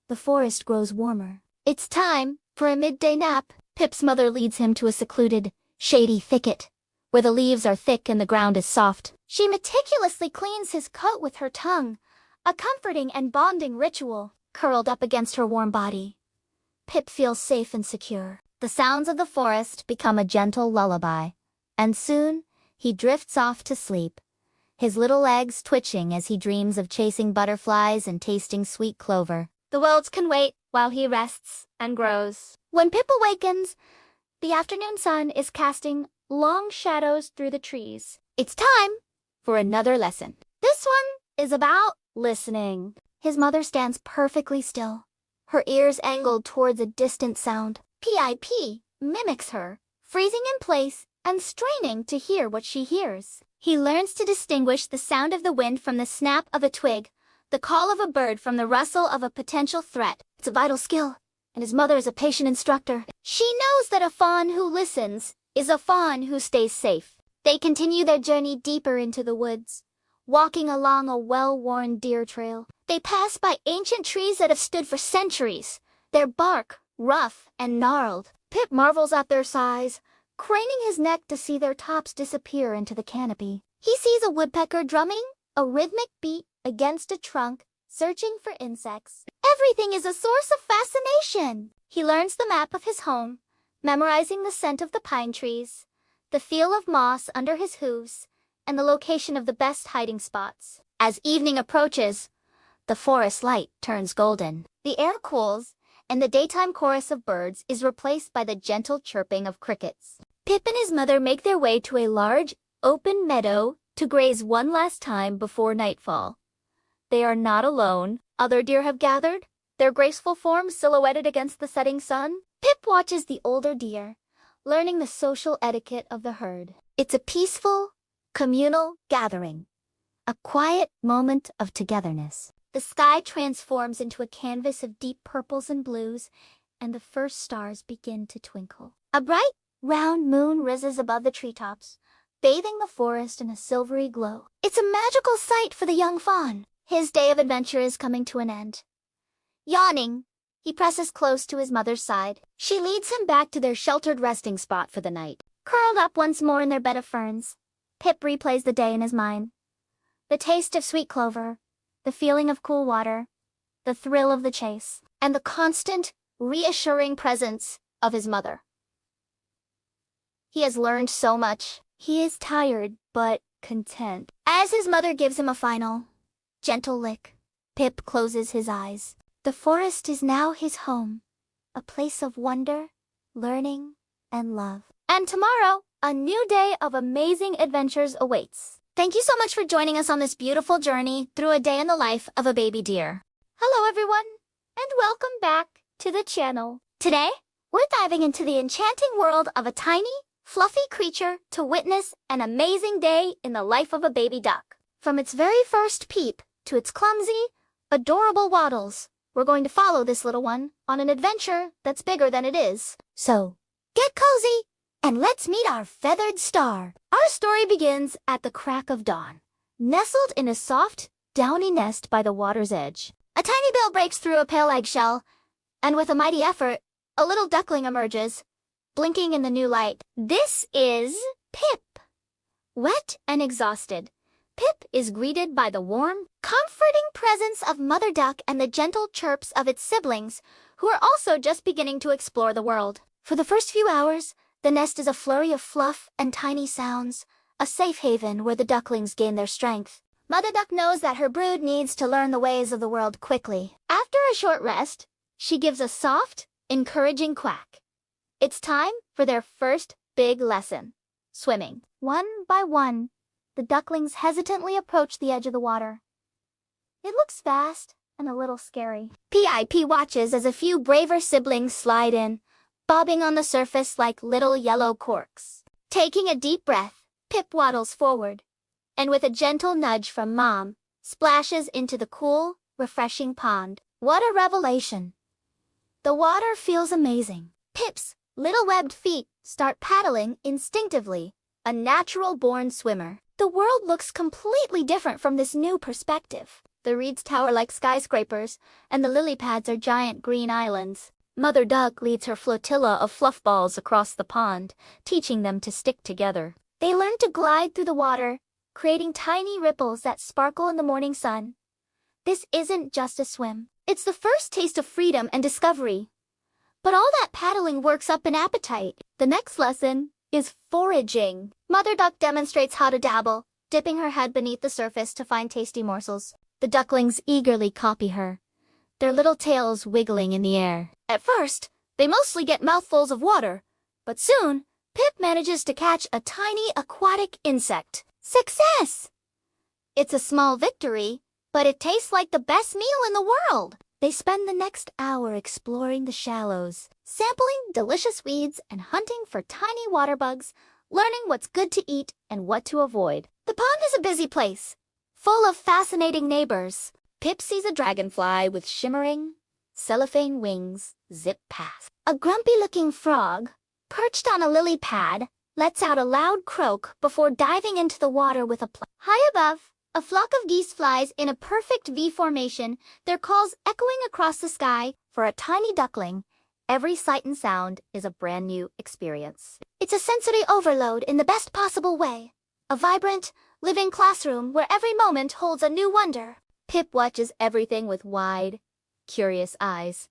the forest grows warmer. It's time for a midday nap. Pip's mother leads him to a secluded, shady thicket, where the leaves are thick and the ground is soft. She meticulously cleans his coat with her tongue, a comforting and bonding ritual. Curled up against her warm body, Pip feels safe and secure. The sounds of the forest become a gentle lullaby, and soon he drifts off to sleep, his little legs twitching as he dreams of chasing butterflies and tasting sweet clover. The world can wait while he rests and grows. When Pip awakens, the afternoon sun is casting long shadows through the trees. It's time for another lesson. This one is about listening. His mother stands perfectly still, her ears angled towards a distant sound. Pip mimics her, freezing in place and straining to hear what she hears. He learns to distinguish the sound of the wind from the snap of a twig, the call of a bird from the rustle of a potential threat. It's a vital skill, and his mother is a patient instructor. She knows that a fawn who listens is a fawn who stays safe. They continue their journey deeper into the woods, walking along a well-worn deer trail. They pass by ancient trees that have stood for centuries, their bark rough and gnarled. Pip marvels at their size, craning his neck to see their tops disappear into the canopy. He sees a woodpecker drumming a rhythmic beat against a trunk, searching for insects. Everything is a source of fascination. He learns the map of his home, memorizing the scent of the pine trees, the feel of moss under his hooves, and the location of the best hiding spots. As evening approaches, the forest light turns golden. The air cools, and the daytime chorus of birds is replaced by the gentle chirping of crickets. Pip and his mother make their way to a large, open meadow to graze one last time before nightfall. They are not alone. Other deer have gathered, their graceful forms silhouetted against the setting sun. Pip watches the older deer, learning the social etiquette of the herd. It's a peaceful, communal gathering, a quiet moment of togetherness. The sky transforms into a canvas of deep purples and blues, and the first stars begin to twinkle. A bright, round moon rises above the treetops, bathing the forest in a silvery glow. It's a magical sight for the young fawn. His day of adventure is coming to an end. Yawning, he presses close to his mother's side. She leads him back to their sheltered resting spot for the night. Curled up once more in their bed of ferns, Pip replays the day in his mind. The taste of sweet clover, the feeling of cool water, the thrill of the chase, and the constant, reassuring presence of his mother. He has learned so much. He is tired, but content. As his mother gives him a final, gentle lick, Pip closes his eyes. The forest is now his home, a place of wonder, learning, and love. And tomorrow, a new day of amazing adventures awaits. Thank you so much for joining us on this beautiful journey through a day in the life of a baby deer. Hello everyone, and welcome back to the channel. Today, we're diving into the enchanting world of a tiny, fluffy creature to witness an amazing day in the life of a baby duck. From its very first peep to its clumsy, adorable waddles, we're going to follow this little one on an adventure that's bigger than it is. So, get cozy and let's meet our feathered star. Our story begins at the crack of dawn, nestled in a soft, downy nest by the water's edge. A tiny bill breaks through a pale eggshell, and with a mighty effort, a little duckling emerges, blinking in the new light. This is Pip. Wet and exhausted, Pip is greeted by the warm, comforting presence of Mother Duck and the gentle chirps of its siblings, who are also just beginning to explore the world. For the first few hours, the nest is a flurry of fluff and tiny sounds, a safe haven where the ducklings gain their strength. Mother Duck knows that her brood needs to learn the ways of the world quickly. After a short rest, she gives a soft, encouraging quack. It's time for their first big lesson, swimming. One by one, the ducklings hesitantly approach the edge of the water. It looks fast and a little scary. Pip watches as a few braver siblings slide in, bobbing on the surface like little yellow corks. Taking a deep breath, Pip waddles forward, and with a gentle nudge from Mom, splashes into the cool, refreshing pond. What a revelation! The water feels amazing. Pip's little webbed feet start paddling instinctively, a natural-born swimmer. The world looks completely different from this new perspective. The reeds tower like skyscrapers, and the lily pads are giant green islands. Mother Duck leads her flotilla of fluff balls across the pond, teaching them to stick together. They learn to glide through the water, creating tiny ripples that sparkle in the morning sun. This isn't just a swim. It's the first taste of freedom and discovery. But all that paddling works up an appetite. The next lesson is foraging. Mother Duck demonstrates how to dabble, dipping her head beneath the surface to find tasty morsels. The ducklings eagerly copy her, their little tails wiggling in the air. At first, they mostly get mouthfuls of water, but soon, Pip manages to catch a tiny aquatic insect. Success! It's a small victory, but it tastes like the best meal in the world. They spend the next hour exploring the shallows, sampling delicious weeds and hunting for tiny water bugs, learning what's good to eat and what to avoid. The pond is a busy place, full of fascinating neighbors. Pip sees a dragonfly with shimmering, cellophane wings zip past. A grumpy-looking frog, perched on a lily pad, lets out a loud croak before diving into the water with a plunge. High above, a flock of geese flies in a perfect V formation, their calls echoing across the sky. For a tiny duckling, every sight and sound is a brand new experience. It's a sensory overload in the best possible way. A vibrant, living classroom where every moment holds a new wonder. Pip watches everything with wide, curious eyes,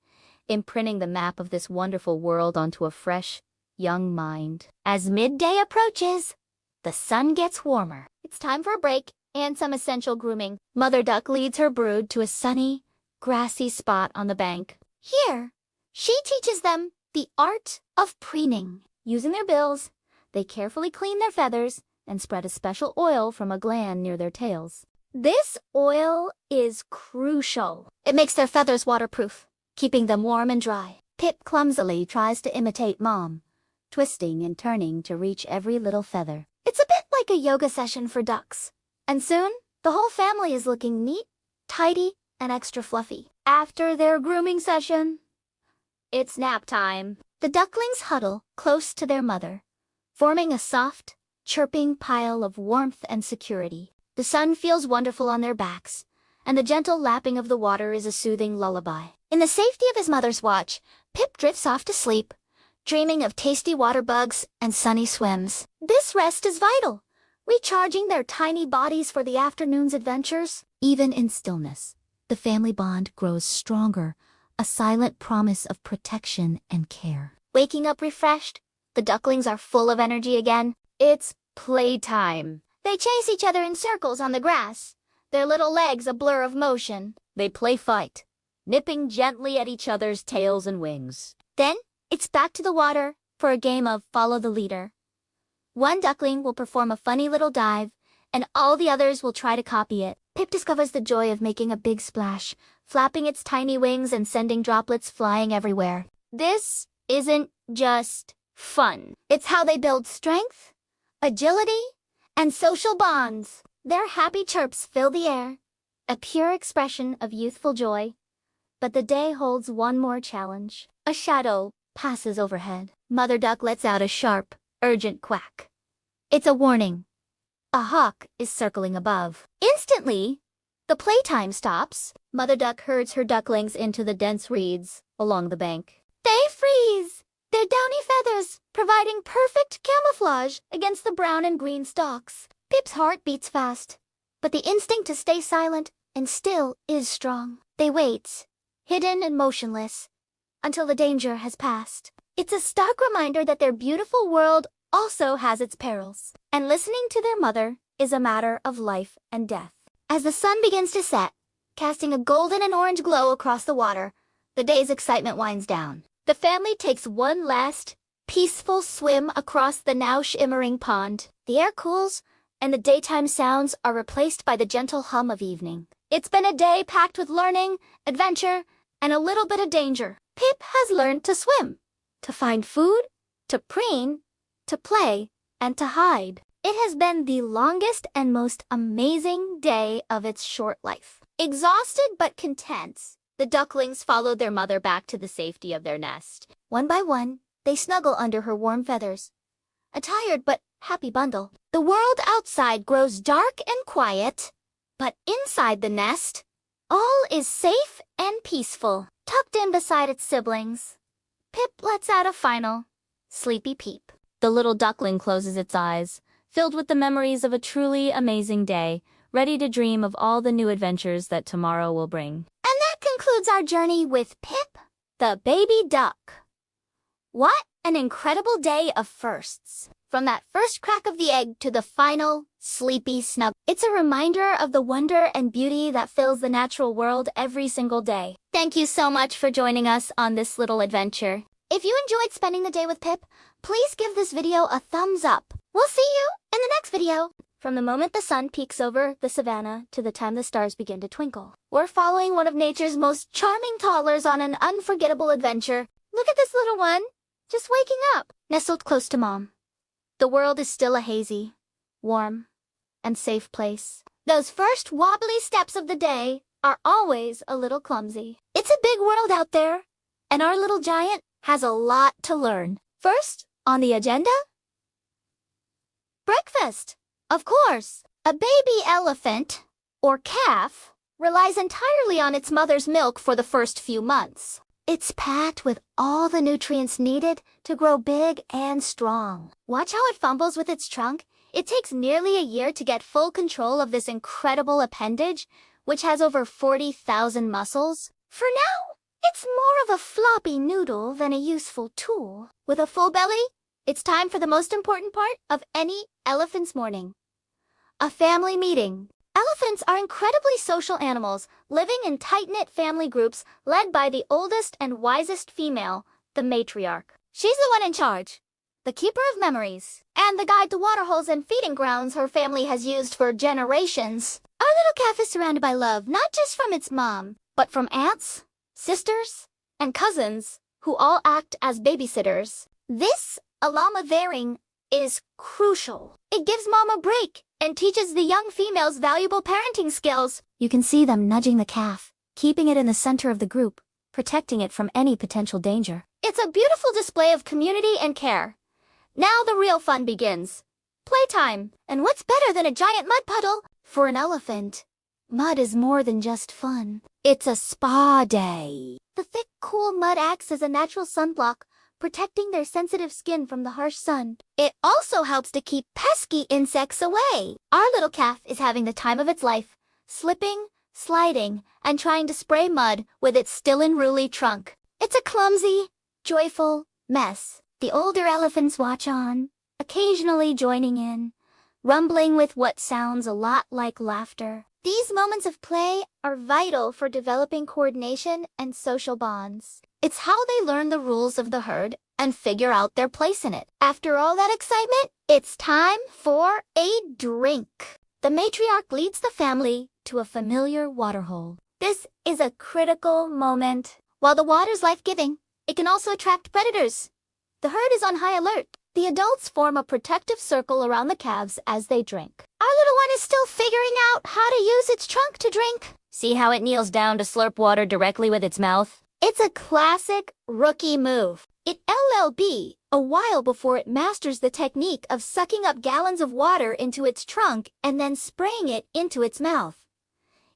imprinting the map of this wonderful world onto a fresh, young mind. As midday approaches, the sun gets warmer. It's time for a break and some essential grooming. Mother Duck leads her brood to a sunny, grassy spot on the bank. Here, she teaches them the art of preening. Using their bills, they carefully clean their feathers and spread a special oil from a gland near their tails. This oil is crucial. It makes their feathers waterproof, keeping them warm and dry. Pip clumsily tries to imitate Mom, twisting and turning to reach every little feather. It's a bit like a yoga session for ducks. And soon, the whole family is looking neat, tidy, and extra fluffy. After their grooming session, it's nap time. The ducklings huddle close to their mother, forming a soft, chirping pile of warmth and security. The sun feels wonderful on their backs, and the gentle lapping of the water is a soothing lullaby. In the safety of his mother's watch, Pip drifts off to sleep, dreaming of tasty water bugs and sunny swims. This rest is vital, recharging their tiny bodies for the afternoon's adventures. Even in stillness, the family bond grows stronger, a silent promise of protection and care. Waking up refreshed, the ducklings are full of energy again. It's playtime. They chase each other in circles on the grass, their little legs a blur of motion. They play fight, nipping gently at each other's tails and wings. Then, it's back to the water for a game of follow the leader. One duckling will perform a funny little dive, and all the others will try to copy it. Pip discovers the joy of making a big splash, flapping its tiny wings and sending droplets flying everywhere. This isn't just fun. It's how they build strength, agility, and social bonds. Their happy chirps fill the air, a pure expression of youthful joy. But the day holds one more challenge. A shadow passes overhead. Mother Duck lets out a sharp, urgent quack. It's a warning. A hawk is circling above. Instantly, the playtime stops. Mother Duck herds her ducklings into the dense reeds along the bank. They freeze, their downy feathers providing perfect camouflage against the brown and green stalks. Pip's heart beats fast, but the instinct to stay silent and still is strong. They wait, hidden and motionless, until the danger has passed. It's a stark reminder that their beautiful world also has its perils, and listening to their mother is a matter of life and death. As the sun begins to set, casting a golden and orange glow across the water, the day's excitement winds down. The family takes one last, peaceful swim across the now shimmering pond. The air cools, and the daytime sounds are replaced by the gentle hum of evening. It's been a day packed with learning, adventure, and a little bit of danger. Pip has learned to swim, to find food, to preen, to play, and to hide. It has been the longest and most amazing day of its short life. Exhausted but content, the ducklings followed their mother back to the safety of their nest. One by one, they snuggle under her warm feathers. A tired but happy bundle. The world outside grows dark and quiet, but inside the nest, All is safe and peaceful, tucked in beside its siblings. Pip lets out a final, sleepy peep. The little duckling closes its eyes, filled with the memories of a truly amazing day, ready to dream of all the new adventures that tomorrow will bring. And that concludes our journey with Pip, the baby duck. What an incredible day of firsts. From that first crack of the egg to the final, sleepy snug. It's a reminder of the wonder and beauty that fills the natural world every single day. Thank you so much for joining us on this little adventure. If you enjoyed spending the day with Pip, please give this video a thumbs up. We'll see you in the next video. From the moment the sun peeks over the savannah to the time the stars begin to twinkle, we're following one of nature's most charming toddlers on an unforgettable adventure. Look at this little one, just waking up, nestled close to Mom. The world is still a hazy, warm, and safe place. Those first wobbly steps of the day are always a little clumsy. It's a big world out there, and our little giant has a lot to learn. First, on the agenda? Breakfast. Of course, a baby elephant, or calf, relies entirely on its mother's milk for the first few months. It's packed with all the nutrients needed to grow big and strong. Watch how it fumbles with its trunk. It takes nearly a year to get full control of this incredible appendage, which has over 40,000 muscles. For now, it's more of a floppy noodle than a useful tool. With a full belly, it's time for the most important part of any elephant's morning. A family meeting. Elephants are incredibly social animals, living in tight-knit family groups led by the oldest and wisest female, the matriarch. She's the one in charge, the keeper of memories, and the guide to waterholes and feeding grounds her family has used for generations. Our little calf is surrounded by love, not just from its mom, but from aunts, sisters, and cousins, who all act as babysitters. This alama-varing is crucial. It gives Mom a break and teaches the young females valuable parenting skills. You can see them nudging the calf, keeping it in the center of the group, protecting it from any potential danger. It's a beautiful display of community and care. Now the real fun begins. Playtime. And what's better than a giant mud puddle? For an elephant, mud is more than just fun. It's a spa day. The thick, cool mud acts as a natural sunblock, protecting their sensitive skin from the harsh sun. It also helps to keep pesky insects away. Our little calf is having the time of its life, slipping, sliding, and trying to spray mud with its still unruly trunk. It's a clumsy, joyful mess. The older elephants watch on, occasionally joining in, rumbling with what sounds a lot like laughter. These moments of play are vital for developing coordination and social bonds. It's how they learn the rules of the herd and figure out their place in it. After all that excitement, it's time for a drink. The matriarch leads the family to a familiar waterhole. This is a critical moment. While the water's life-giving, it can also attract predators. The herd is on high alert. The adults form a protective circle around the calves as they drink. Our little one is still figuring out how to use its trunk to drink. See how it kneels down to slurp water directly with its mouth? It's a classic rookie move. It LLB a while before it masters the technique of sucking up gallons of water into its trunk and then spraying it into its mouth.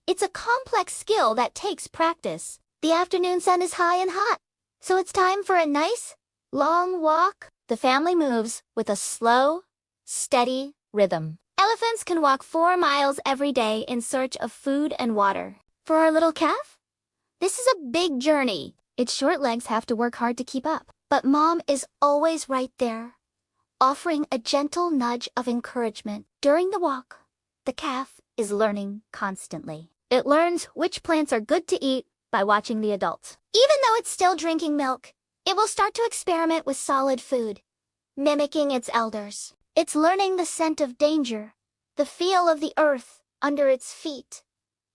It's a complex skill that takes practice. The afternoon sun is high and hot, so it's time for a nice, long walk. The family moves with a slow, steady rhythm. Elephants can walk 4 miles every day in search of food and water. For our little calf, this is a big journey. Its short legs have to work hard to keep up. But Mom is always right there, offering a gentle nudge of encouragement. During the walk, the calf is learning constantly. It learns which plants are good to eat by watching the adults. Even though it's still drinking milk, it will start to experiment with solid food, mimicking its elders. It's learning the scent of danger, the feel of the earth under its feet,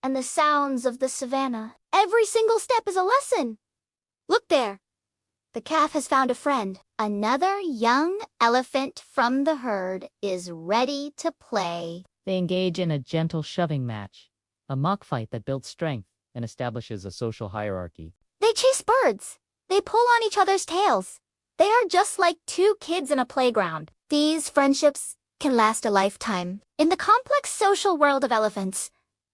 and the sounds of the savannah. Every single step is a lesson. Look there. The calf has found a friend. Another young elephant from the herd is ready to play. They engage in a gentle shoving match, a mock fight that builds strength and establishes a social hierarchy. They chase birds. They pull on each other's tails. They are just like 2 kids in a playground. These friendships can last a lifetime. In the complex social world of elephants,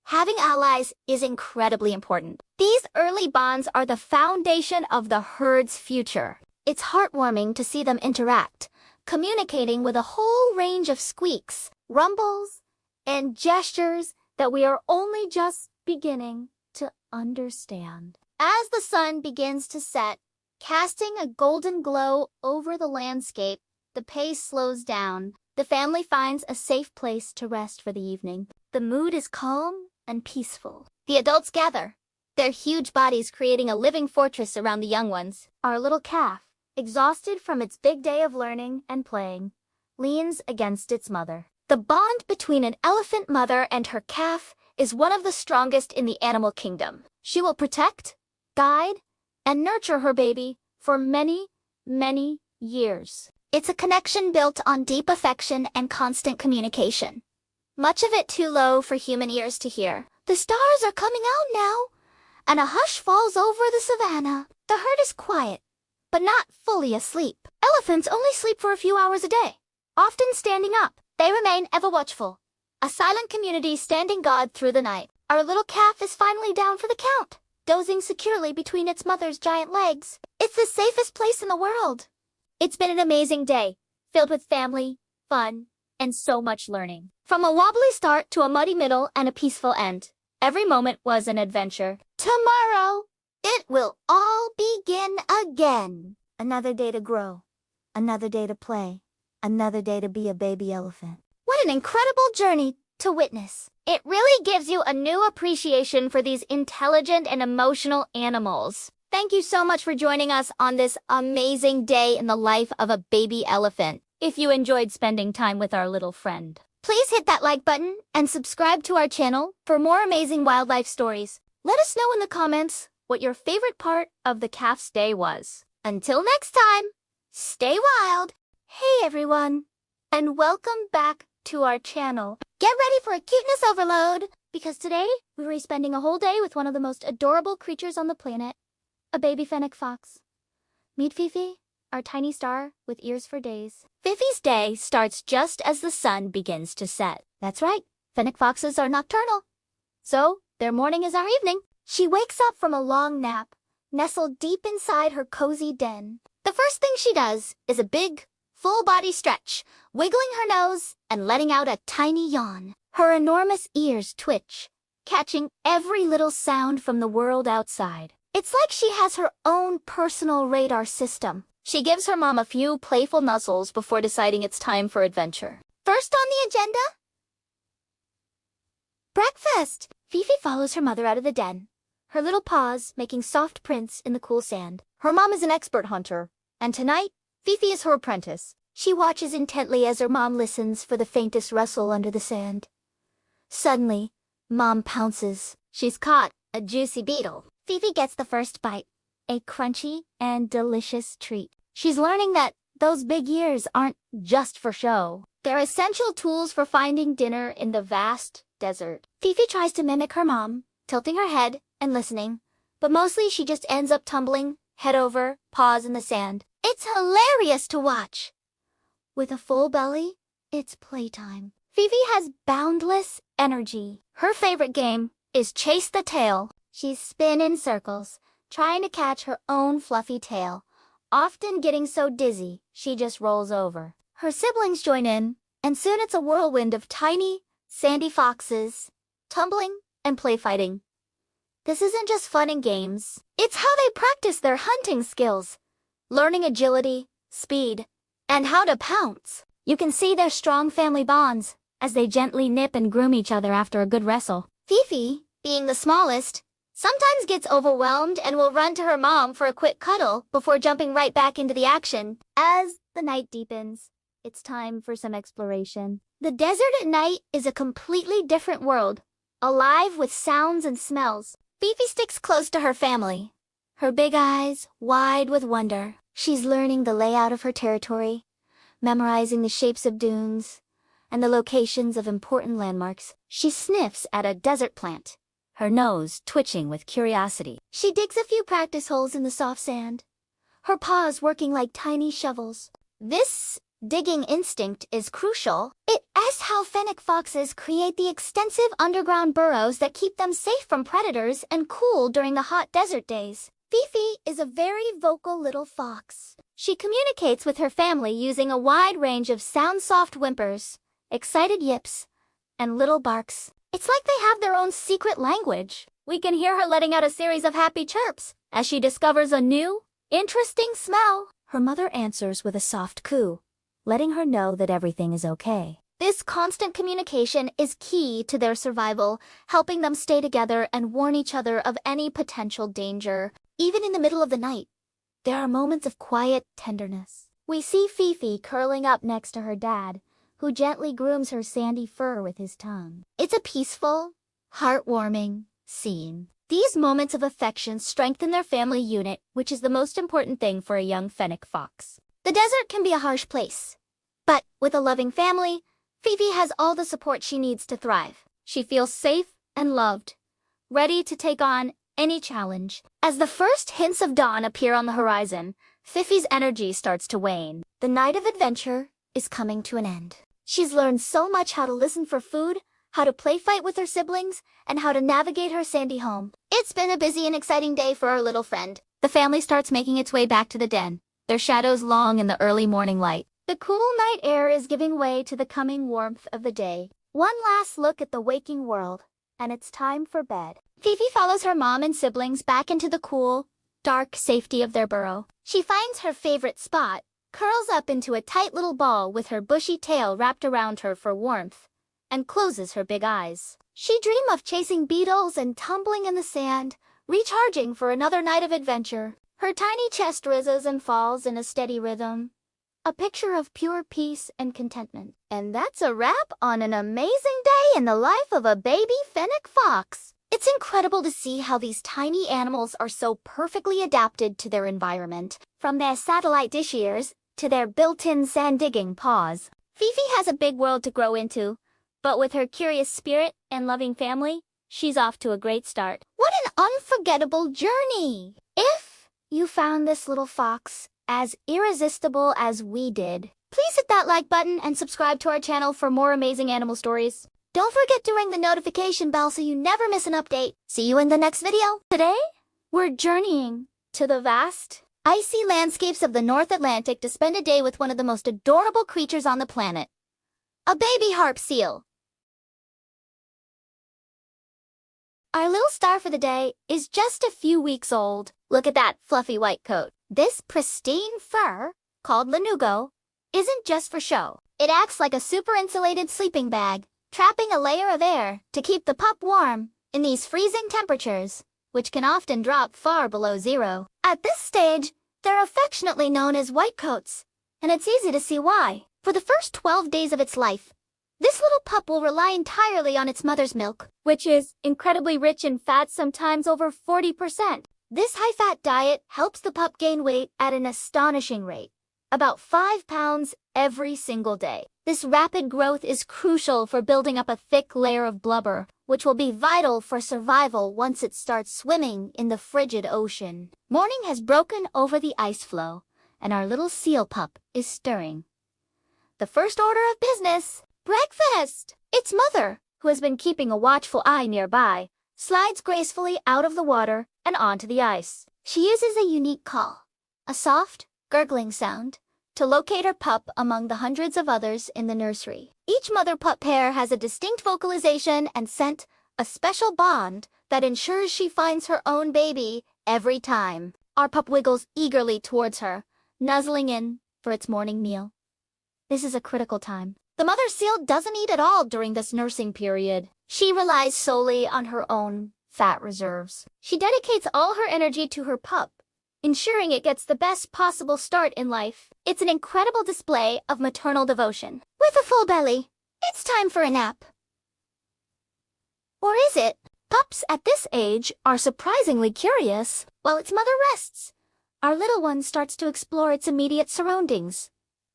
Having allies is incredibly important. These early bonds are the foundation of the herd's future. It's heartwarming to see them interact, communicating with a whole range of squeaks, rumbles, and gestures that we are only just beginning to understand. As the sun begins to set, casting a golden glow over the landscape, the pace slows down. The family finds a safe place to rest for the evening. The mood is calm and peaceful. The adults gather, their huge bodies creating a living fortress around the young ones. Our little calf, exhausted from its big day of learning and playing, leans against its mother. The bond between an elephant mother and her calf is one of the strongest in the animal kingdom. She will protect, guide, and nurture her baby for many, many years. It's a connection built on deep affection and constant communication. Much of it too low for human ears to hear. The stars are coming out now, and a hush falls over the savannah. The herd is quiet, but not fully asleep. Elephants only sleep for a few hours a day, often standing up. They remain ever watchful, a silent community standing guard through the night. Our little calf is finally down for the count, dozing securely between its mother's giant legs. It's the safest place in the world. It's been an amazing day, filled with family, fun, and so much learning. From a wobbly start to a muddy middle and a peaceful end, every moment was an adventure. Tomorrow, it will all begin again. Another day to grow, another day to play, another day to be a baby elephant. What an incredible journey to witness. It really gives you a new appreciation for these intelligent and emotional animals. Thank you so much for joining us on this amazing day in the life of a baby elephant. If you enjoyed spending time with our little friend, Please hit that like button and subscribe to our channel for more amazing wildlife stories. Let us know in the comments what your favorite part of the calf's day was. Until next time, stay wild. Hey everyone, and welcome back to our channel. Get ready for a cuteness overload, because today we'll be spending a whole day with one of the most adorable creatures on the planet, a baby fennec fox. Meet Fifi, our tiny star with ears for days. Fifi's day starts just as the sun begins to set. That's right, fennec foxes are nocturnal. So, their morning is our evening. She wakes up from a long nap, nestled deep inside her cozy den. The first thing she does is a big, full-body stretch, wiggling her nose and letting out a tiny yawn. Her enormous ears twitch, catching every little sound from the world outside. It's like she has her own personal radar system. She gives her mom a few playful nuzzles before deciding it's time for adventure. First on the agenda, breakfast. Fifi follows her mother out of the den, her little paws making soft prints in the cool sand. Her mom is an expert hunter, and tonight, Fifi is her apprentice. She watches intently as her mom listens for the faintest rustle under the sand. Suddenly, Mom pounces. She's caught a juicy beetle. Fifi gets the first bite, a crunchy and delicious treat. She's learning that those big ears aren't just for show. They're essential tools for finding dinner in the vast desert. Fifi tries to mimic her mom, tilting her head and listening, but mostly she just ends up tumbling, head over, paws in the sand. It's hilarious to watch. With a full belly, it's playtime. Fifi has boundless energy. Her favorite game is chase the tail. She's spin in circles, trying to catch her own fluffy tail, often getting so dizzy she just rolls over. Her siblings join in, and soon it's a whirlwind of tiny, sandy foxes, tumbling and play fighting. This isn't just fun and games. It's how they practice their hunting skills, learning agility, speed, and how to pounce. You can see their strong family bonds as they gently nip and groom each other after a good wrestle. Fifi, being the smallest, sometimes gets overwhelmed and will run to her mom for a quick cuddle before jumping right back into the action. As the night deepens, it's time for some exploration. The desert at night is a completely different world, alive with sounds and smells. Fifi sticks close to her family, her big eyes wide with wonder. She's learning the layout of her territory, memorizing the shapes of dunes and the locations of important landmarks. She sniffs at a desert plant, her nose twitching with curiosity. She digs a few practice holes in the soft sand, her paws working like tiny shovels. This digging instinct is crucial. It's how fennec foxes create the extensive underground burrows that keep them safe from predators and cool during the hot desert days. Fifi is a very vocal little fox. She communicates with her family using a wide range of soft whimpers, excited yips, and little barks. It's like they have their own secret language. We can hear her letting out a series of happy chirps as she discovers a new, interesting smell. Her mother answers with a soft coo, letting her know that everything is okay. This constant communication is key to their survival, helping them stay together and warn each other of any potential danger. Even in the middle of the night, there are moments of quiet tenderness. We see Fifi curling up next to her dad, who gently grooms her sandy fur with his tongue. It's a peaceful, heartwarming scene. These moments of affection strengthen their family unit, which is the most important thing for a young fennec fox. The desert can be a harsh place, but with a loving family, Fifi has all the support she needs to thrive. She feels safe and loved, ready to take on any challenge. As the first hints of dawn appear on the horizon, Fifi's energy starts to wane. The night of adventure is coming to an end. She's learned so much: how to listen for food, how to play fight with her siblings, and how to navigate her sandy home. It's been a busy and exciting day for our little friend. The family starts making its way back to the den, their shadows long in the early morning light. The cool night air is giving way to the coming warmth of the day. One last look at the waking world, and it's time for bed. Fifi follows her mom and siblings back into the cool, dark safety of their burrow. She finds her favorite spot, curls up into a tight little ball with her bushy tail wrapped around her for warmth, and closes her big eyes. She dreams of chasing beetles and tumbling in the sand, recharging for another night of adventure. Her tiny chest rises and falls in a steady rhythm, a picture of pure peace and contentment. And that's a wrap on an amazing day in the life of a baby fennec fox. It's incredible to see how these tiny animals are so perfectly adapted to their environment, from their satellite dish ears to their built-in sand-digging paws. Fifi has a big world to grow into, but with her curious spirit and loving family, she's off to a great start. What an unforgettable journey! If you found this little fox as irresistible as we did, please hit that like button and subscribe to our channel for more amazing animal stories. Don't forget to ring the notification bell so you never miss an update. See you in the next video. Today, we're journeying to the vast, icy landscapes of the North Atlantic to spend a day with one of the most adorable creatures on the planet, a baby harp seal. Our little star for the day is just a few weeks old. Look at that fluffy white coat. This pristine fur, called lanugo, isn't just for show. It acts like a super insulated sleeping bag, trapping a layer of air to keep the pup warm in these freezing temperatures, which can often drop far below zero. At this stage, they're affectionately known as whitecoats, and it's easy to see why. For the first 12 days of its life, this little pup will rely entirely on its mother's milk, which is incredibly rich in fat, sometimes over 40%. This high-fat diet helps the pup gain weight at an astonishing rate, about 5 pounds every single day. This rapid growth is crucial for building up a thick layer of blubber, which will be vital for survival once it starts swimming in the frigid ocean. Morning has broken over the ice floe, and our little seal pup is stirring. The first order of business: breakfast! Its mother, who has been keeping a watchful eye nearby, slides gracefully out of the water and onto the ice. She uses a unique call, a soft, gurgling sound, to locate her pup among the hundreds of others in the nursery. Each mother-pup pair has a distinct vocalization and scent, a special bond that ensures she finds her own baby every time. Our pup wiggles eagerly towards her, nuzzling in for its morning meal. This is a critical time. The mother seal doesn't eat at all during this nursing period. She relies solely on her own fat reserves. She dedicates all her energy to her pup, ensuring it gets the best possible start in life. It's an incredible display of maternal devotion. With a full belly, it's time for a nap. Or is it? Pups at this age are surprisingly curious. While its mother rests, our little one starts to explore its immediate surroundings.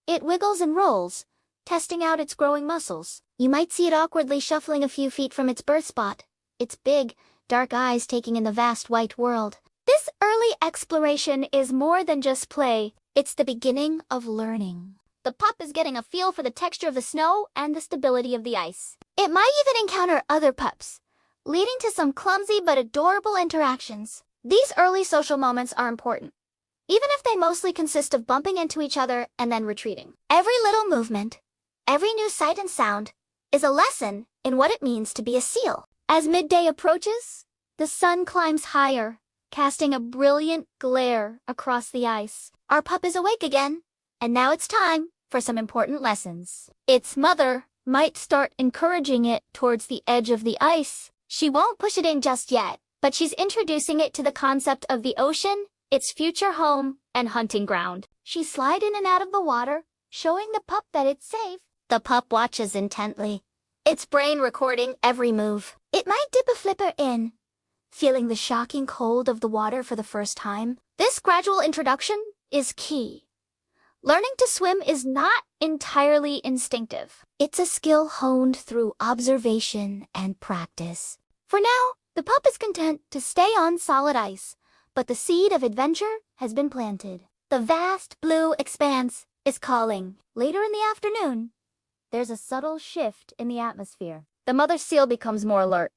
It wiggles and rolls, testing out its growing muscles. You might see it awkwardly shuffling a few feet from its birth spot, its big, dark eyes taking in the vast white world. This early exploration is more than just play, it's the beginning of learning. the pup is getting a feel for the texture of the snow and the stability of the ice. It might even encounter other pups, leading to some clumsy but adorable interactions. These early social moments are important, even if they mostly consist of bumping into each other and then retreating. Every little movement, every new sight and sound, is a lesson in what it means to be a seal. As midday approaches, the sun climbs higher, casting a brilliant glare across the ice. Our pup is awake again, and now it's time for some important lessons. Its mother might start encouraging it towards the edge of the ice. She won't push it in just yet, but she's introducing it to the concept of the ocean, its future home and hunting ground. She slides in and out of the water, showing the pup that it's safe. The pup watches intently, its brain recording every move. It might dip a flipper in, feeling the shocking cold of the water for the first time. This gradual introduction is key. Learning to swim is not entirely instinctive. It's a skill honed through observation and practice. For now, the pup is content to stay on solid ice, but the seed of adventure has been planted. The vast blue expanse is calling. Later in the afternoon, there's a subtle shift in the atmosphere. The mother seal becomes more alert,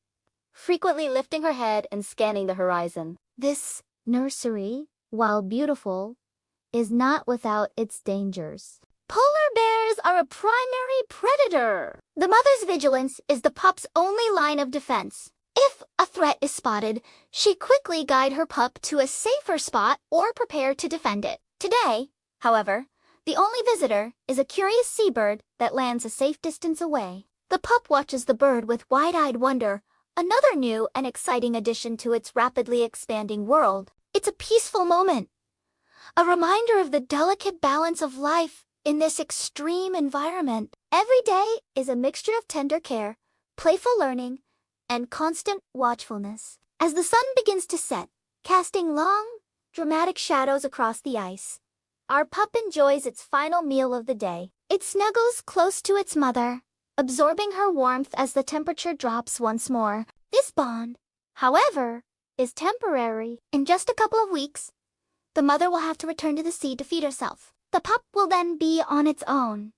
frequently lifting her head and scanning the horizon. This nursery, while beautiful, is not without its dangers. Polar bears are a primary predator. The mother's vigilance is the pup's only line of defense. If a threat is spotted, she quickly guides her pup to a safer spot or prepare to defend it. Today, however, the only visitor is a curious seabird that lands a safe distance away. The pup watches the bird with wide-eyed wonder, another new and exciting addition to its rapidly expanding world. It's a peaceful moment, a reminder of the delicate balance of life in this extreme environment. Every day is a mixture of tender care, playful learning, and constant watchfulness. As the sun begins to set, casting long, dramatic shadows across the ice, our pup enjoys its final meal of the day. It snuggles close to its mother, absorbing her warmth as the temperature drops once more. This bond, however, is temporary. In just a couple of weeks, the mother will have to return to the sea to feed herself. The pup will then be on its own.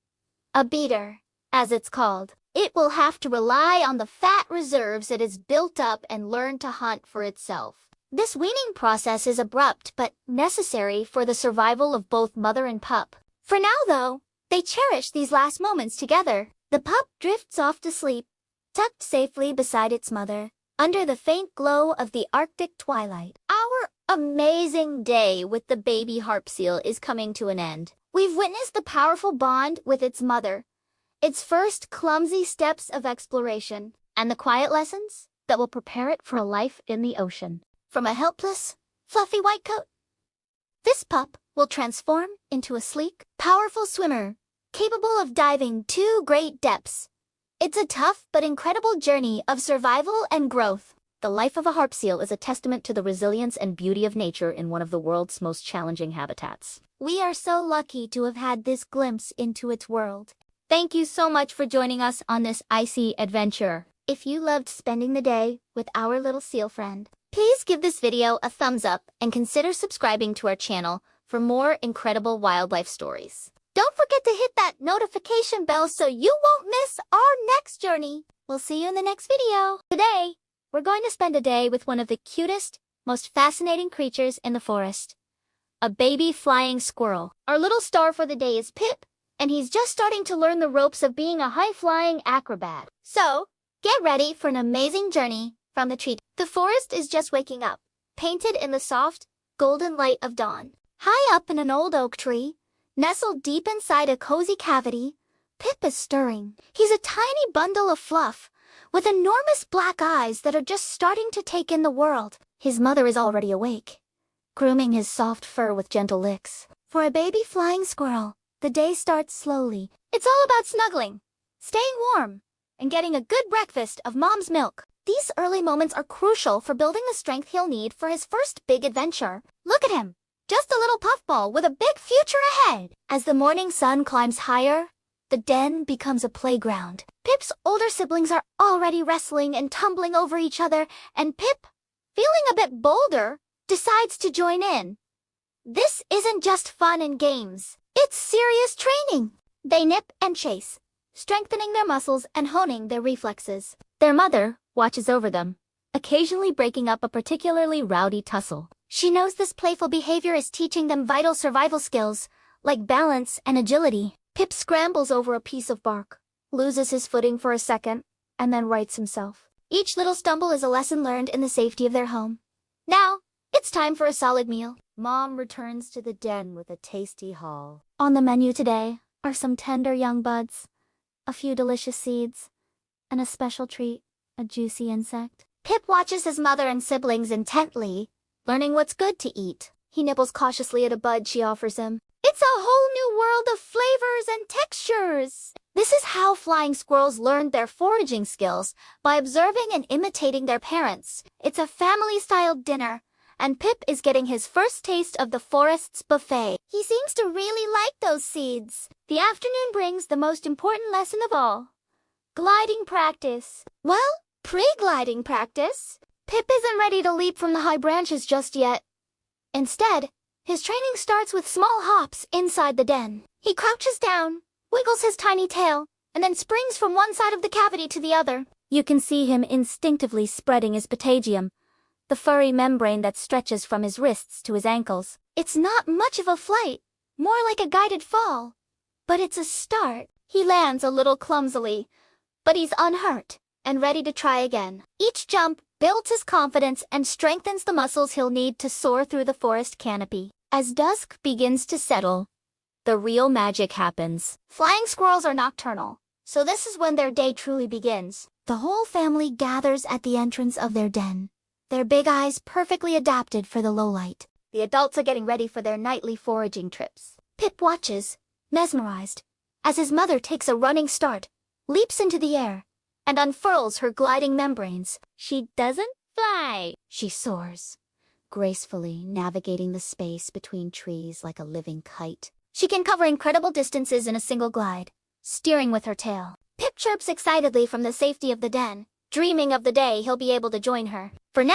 A beater, as it's called. It will have to rely on the fat reserves it has built up and learn to hunt for itself. This weaning process is abrupt but necessary for the survival of both mother and pup. For now, though, they cherish these last moments together. The pup drifts off to sleep, tucked safely beside its mother, under the faint glow of the Arctic twilight. Our amazing day with the baby harp seal is coming to an end. We've witnessed the powerful bond with its mother, its first clumsy steps of exploration, and the quiet lessons that will prepare it for a life in the ocean. From a helpless, fluffy white coat, this pup will transform into a sleek, powerful swimmer, capable of diving to great depths. It's a tough but incredible journey of survival and growth. The life of a harp seal is a testament to the resilience and beauty of nature in one of the world's most challenging habitats. We are so lucky to have had this glimpse into its world. Thank you so much for joining us on this icy adventure. If you loved spending the day with our little seal friend, please give this video a thumbs up and consider subscribing to our channel for more incredible wildlife stories. Don't forget to hit that notification bell so you won't miss our next journey. We'll see you in the next video. Today, we're going to spend a day with one of the cutest, most fascinating creatures in the forest. A baby flying squirrel. Our little star for the day is Pip, and he's just starting to learn the ropes of being a high-flying acrobat. So, get ready for an amazing journey from the tree. The forest is just waking up, painted in the soft, golden light of dawn. High up in an old oak tree, nestled deep inside a cozy cavity, Pip is stirring. He's a tiny bundle of fluff, with enormous black eyes that are just starting to take in the world. His mother is already awake, grooming his soft fur with gentle licks. For a baby flying squirrel, the day starts slowly. It's all about snuggling, staying warm, and getting a good breakfast of mom's milk. These early moments are crucial for building the strength he'll need for his first big adventure. Look at him, just a little puffball with a big future ahead. As the morning sun climbs higher, the den becomes a playground. Pip's older siblings are already wrestling and tumbling over each other, and Pip, feeling a bit bolder, decides to join in. This isn't just fun and games. It's serious training. They nip and chase, strengthening their muscles and honing their reflexes. Their mother watches over them, occasionally breaking up a particularly rowdy tussle. She knows this playful behavior is teaching them vital survival skills, like balance and agility. Pip scrambles over a piece of bark, loses his footing for a second, and then rights himself. Each little stumble is a lesson learned in the safety of their home. Now, it's time for a solid meal. Mom returns to the den with a tasty haul. On the menu today are some tender young buds, a few delicious seeds, and a special treat, a juicy insect. Pip watches his mother and siblings intently, learning what's good to eat. He nibbles cautiously at a bud she offers him. It's a whole new world of flavors and textures. This is how flying squirrels learned their foraging skills, by observing and imitating their parents. It's a family-style dinner, and Pip is getting his first taste of the forest's buffet. He seems to really like those seeds. The afternoon brings the most important lesson of all: gliding practice. Well, pre-gliding practice. Pip isn't ready to leap from the high branches just yet. Instead, his training starts with small hops inside the den. He crouches down, wiggles his tiny tail, and then springs from one side of the cavity to the other. You can see him instinctively spreading his patagium, the furry membrane that stretches from his wrists to his ankles. It's not much of a flight, more like a guided fall. But it's a start. He lands a little clumsily, but he's unhurt and ready to try again. Each jump builds his confidence and strengthens the muscles he'll need to soar through the forest canopy. As dusk begins to settle, the real magic happens. Flying squirrels are nocturnal, so this is when their day truly begins. The whole family gathers at the entrance of their den, their big eyes perfectly adapted for the low light. The adults are getting ready for their nightly foraging trips. Pip watches, mesmerized, as his mother takes a running start, leaps into the air, and unfurls her gliding membranes. She doesn't fly. She soars, gracefully navigating the space between trees like a living kite. She can cover incredible distances in a single glide, steering with her tail. Pip chirps excitedly from the safety of the den, dreaming of the day he'll be able to join her. For now,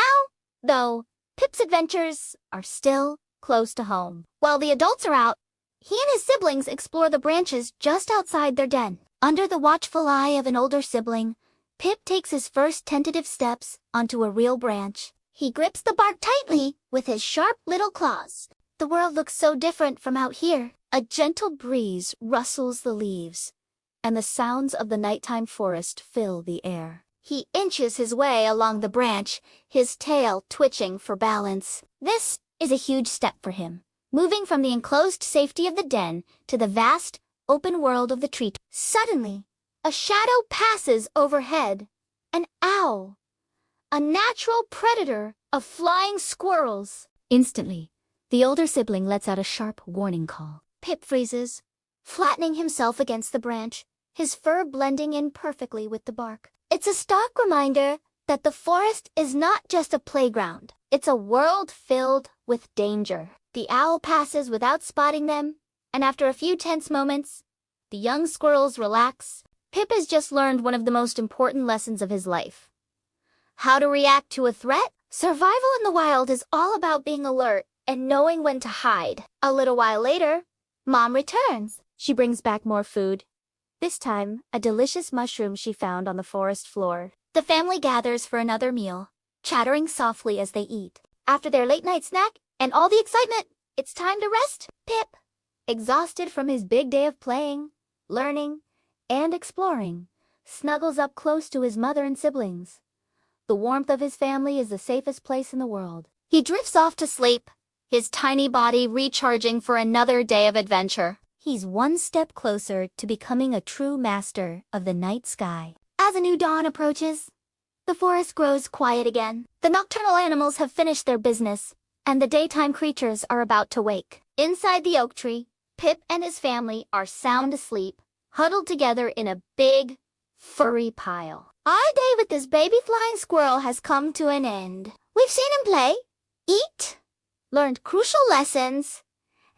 though, Pip's adventures are still close to home. While the adults are out, he and his siblings explore the branches just outside their den. Under the watchful eye of an older sibling, Pip takes his first tentative steps onto a real branch. He grips the bark tightly with his sharp little claws. The world looks so different from out here. A gentle breeze rustles the leaves, and the sounds of the nighttime forest fill the air. He inches his way along the branch, his tail twitching for balance. This is a huge step for him, moving from the enclosed safety of the den to the vast, open world of the tree. Suddenly, a shadow passes overhead. An owl, a natural predator of flying squirrels. Instantly, the older sibling lets out a sharp warning call. Pip freezes, flattening himself against the branch, his fur blending in perfectly with the bark. It's a stark reminder that the forest is not just a playground. It's a world filled with danger. The owl passes without spotting them, and after a few tense moments, the young squirrels relax. Pip has just learned one of the most important lessons of his life: how to react to a threat. Survival in the wild is all about being alert and knowing when to hide. A little while later, Mom returns. She brings back more food. This time, a delicious mushroom she found on the forest floor. The family gathers for another meal, chattering softly as they eat. After their late-night snack and all the excitement, it's time to rest. Pip, exhausted from his big day of playing, learning, and exploring, snuggles up close to his mother and siblings. The warmth of his family is the safest place in the world. He drifts off to sleep, his tiny body recharging for another day of adventure. He's one step closer to becoming a true master of the night sky. As a new dawn approaches, the forest grows quiet again. The nocturnal animals have finished their business, and the daytime creatures are about to wake. Inside the oak tree, Pip and his family are sound asleep, huddled together in a big, furry pile. Our day with this baby flying squirrel has come to an end. We've seen him play, eat, learned crucial lessons,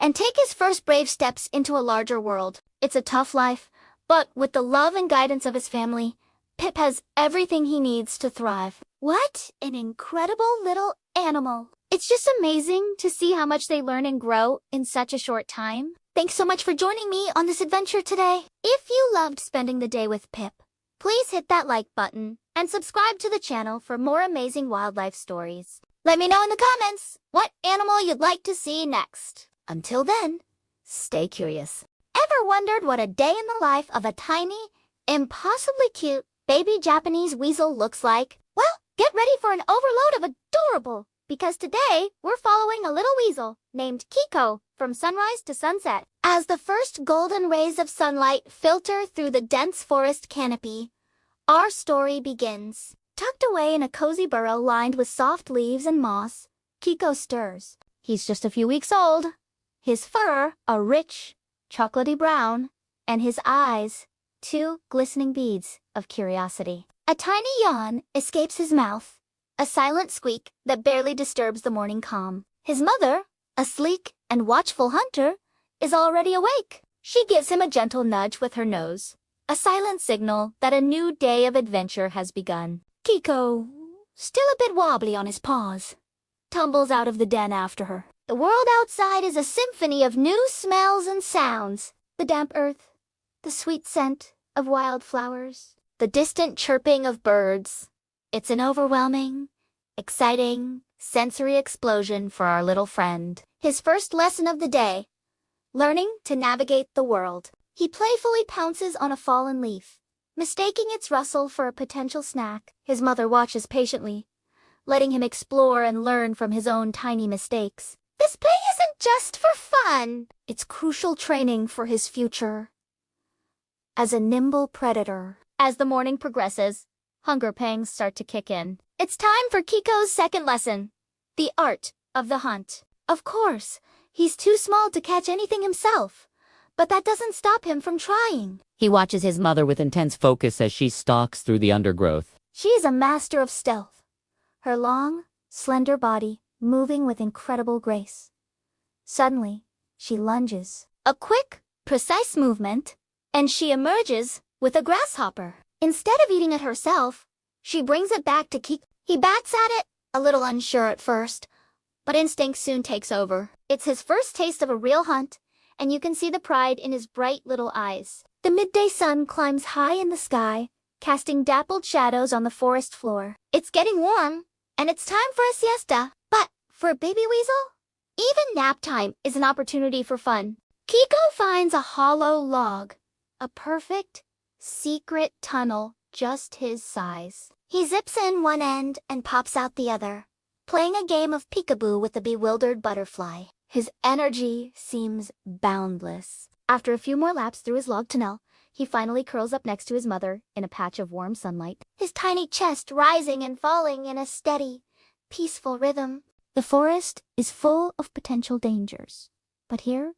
and take his first brave steps into a larger world. It's a tough life, but with the love and guidance of his family, Pip has everything he needs to thrive. What an incredible little animal. It's just amazing to see how much they learn and grow in such a short time. Thanks so much for joining me on this adventure today. If you loved spending the day with Pip, please hit that like button and subscribe to the channel for more amazing wildlife stories. Let me know in the comments what animal you'd like to see next. Until then, stay curious. Ever wondered what a day in the life of a tiny, impossibly cute baby Japanese weasel looks like? Well, get ready for an overload of adorable, because today we're following a little weasel named Kiko from sunrise to sunset. As the first golden rays of sunlight filter through the dense forest canopy, our story begins. Tucked away in a cozy burrow lined with soft leaves and moss, Kiko stirs. He's just a few weeks old. His fur, a rich, chocolatey brown, and his eyes, two glistening beads of curiosity. A tiny yawn escapes his mouth, a silent squeak that barely disturbs the morning calm. His mother, a sleek and watchful hunter, is already awake. She gives him a gentle nudge with her nose, a silent signal that a new day of adventure has begun. Kiko, still a bit wobbly on his paws, tumbles out of the den after her. The world outside is a symphony of new smells and sounds. The damp earth, the sweet scent of wildflowers, the distant chirping of birds. It's an overwhelming, exciting, sensory explosion for our little friend. His first lesson of the day, learning to navigate the world. He playfully pounces on a fallen leaf, mistaking its rustle for a potential snack. His mother watches patiently, letting him explore and learn from his own tiny mistakes. This play isn't just for fun. It's crucial training for his future as a nimble predator. As the morning progresses, hunger pangs start to kick in. It's time for Kiko's second lesson, the art of the hunt. Of course, he's too small to catch anything himself, but that doesn't stop him from trying. He watches his mother with intense focus as she stalks through the undergrowth. She is a master of stealth, her long, slender body moving with incredible grace. Suddenly, she lunges. A quick, precise movement, and she emerges with a grasshopper. Instead of eating it herself, she brings it back to Kiko. He bats at it, a little unsure at first, but instinct soon takes over. It's his first taste of a real hunt, and you can see the pride in his bright little eyes. The midday sun climbs high in the sky, casting dappled shadows on the forest floor. It's getting warm, and it's time for a siesta. But for a baby weasel, even nap time is an opportunity for fun. Kiko finds a hollow log, a perfect, secret tunnel just his size. He zips in one end and pops out the other, playing a game of peekaboo with the bewildered butterfly. His energy seems boundless. After a few more laps through his log tunnel, he finally curls up next to his mother in a patch of warm sunlight, his tiny chest rising and falling in a steady, peaceful rhythm. The forest is full of potential dangers, but here,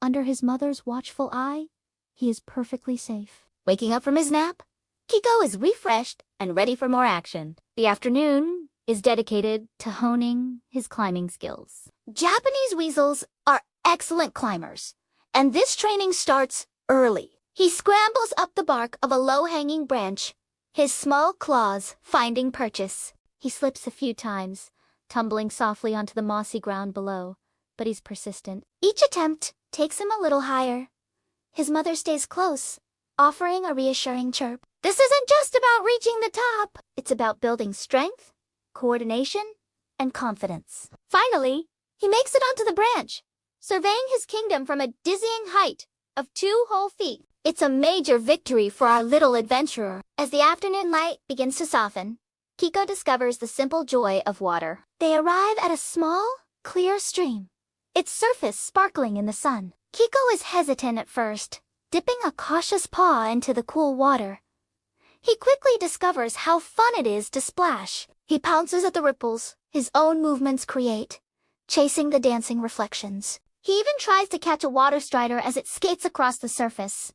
under his mother's watchful eye, he is perfectly safe. Waking up from his nap, Kiko is refreshed and ready for more action. The afternoon is dedicated to honing his climbing skills. Japanese weasels are excellent climbers, and this training starts early. He scrambles up the bark of a low-hanging branch, his small claws finding purchase. He slips a few times, tumbling softly onto the mossy ground below, but he's persistent. Each attempt takes him a little higher. His mother stays close, offering a reassuring chirp. This isn't just about reaching the top. It's about building strength, coordination, and confidence. Finally, he makes it onto the branch, surveying his kingdom from a dizzying height of 2 whole feet. It's a major victory for our little adventurer. As the afternoon light begins to soften, Kiko discovers the simple joy of water. They arrive at a small, clear stream, its surface sparkling in the sun. Kiko is hesitant at first, dipping a cautious paw into the cool water. He quickly discovers how fun it is to splash. He pounces at the ripples his own movements create, chasing the dancing reflections. He even tries to catch a water strider as it skates across the surface.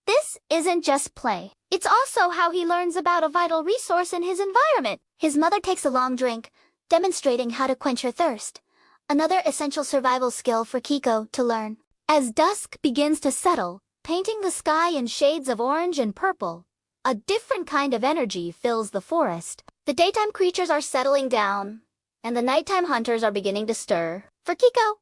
This isn't just play. It's also how he learns about a vital resource in his environment. His mother takes a long drink, demonstrating how to quench her thirst, another essential survival skill for Kiko to learn. As dusk begins to settle, painting the sky in shades of orange and purple, a different kind of energy fills the forest. The daytime creatures are settling down, and the nighttime hunters are beginning to stir. For Kiko,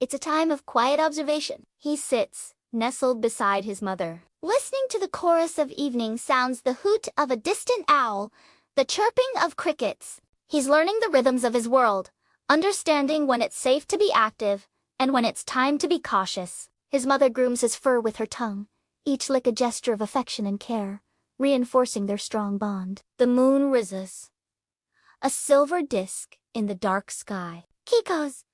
It's a time of quiet observation. He sits, nestled beside his mother, listening to the chorus of evening sounds, the hoot of a distant owl, the chirping of crickets. He's learning the rhythms of his world, understanding when it's safe to be active and when it's time to be cautious. His mother grooms his fur with her tongue, each lick a gesture of affection and care, reinforcing their strong bond. The moon rises, a silver disk in the dark sky. Kiko's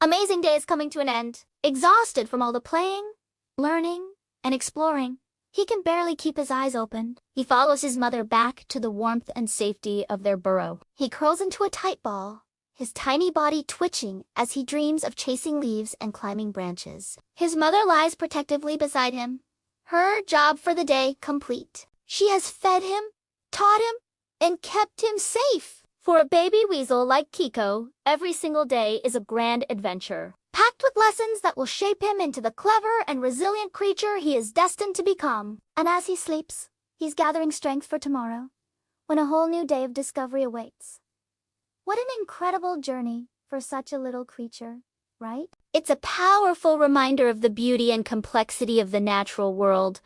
amazing day is coming to an end. Exhausted from all the playing, learning, and exploring, he can barely keep his eyes open. He follows his mother back to the warmth and safety of their burrow. He curls into a tight ball, his tiny body twitching as he dreams of chasing leaves and climbing branches. His mother lies protectively beside him, her job for the day complete. She has fed him, taught him, and kept him safe. For a baby weasel like Kiko, every single day is a grand adventure, packed with lessons that will shape him into the clever and resilient creature he is destined to become. And as he sleeps, he's gathering strength for tomorrow, when a whole new day of discovery awaits. What an incredible journey for such a little creature, right? It's a powerful reminder of the beauty and complexity of the natural world,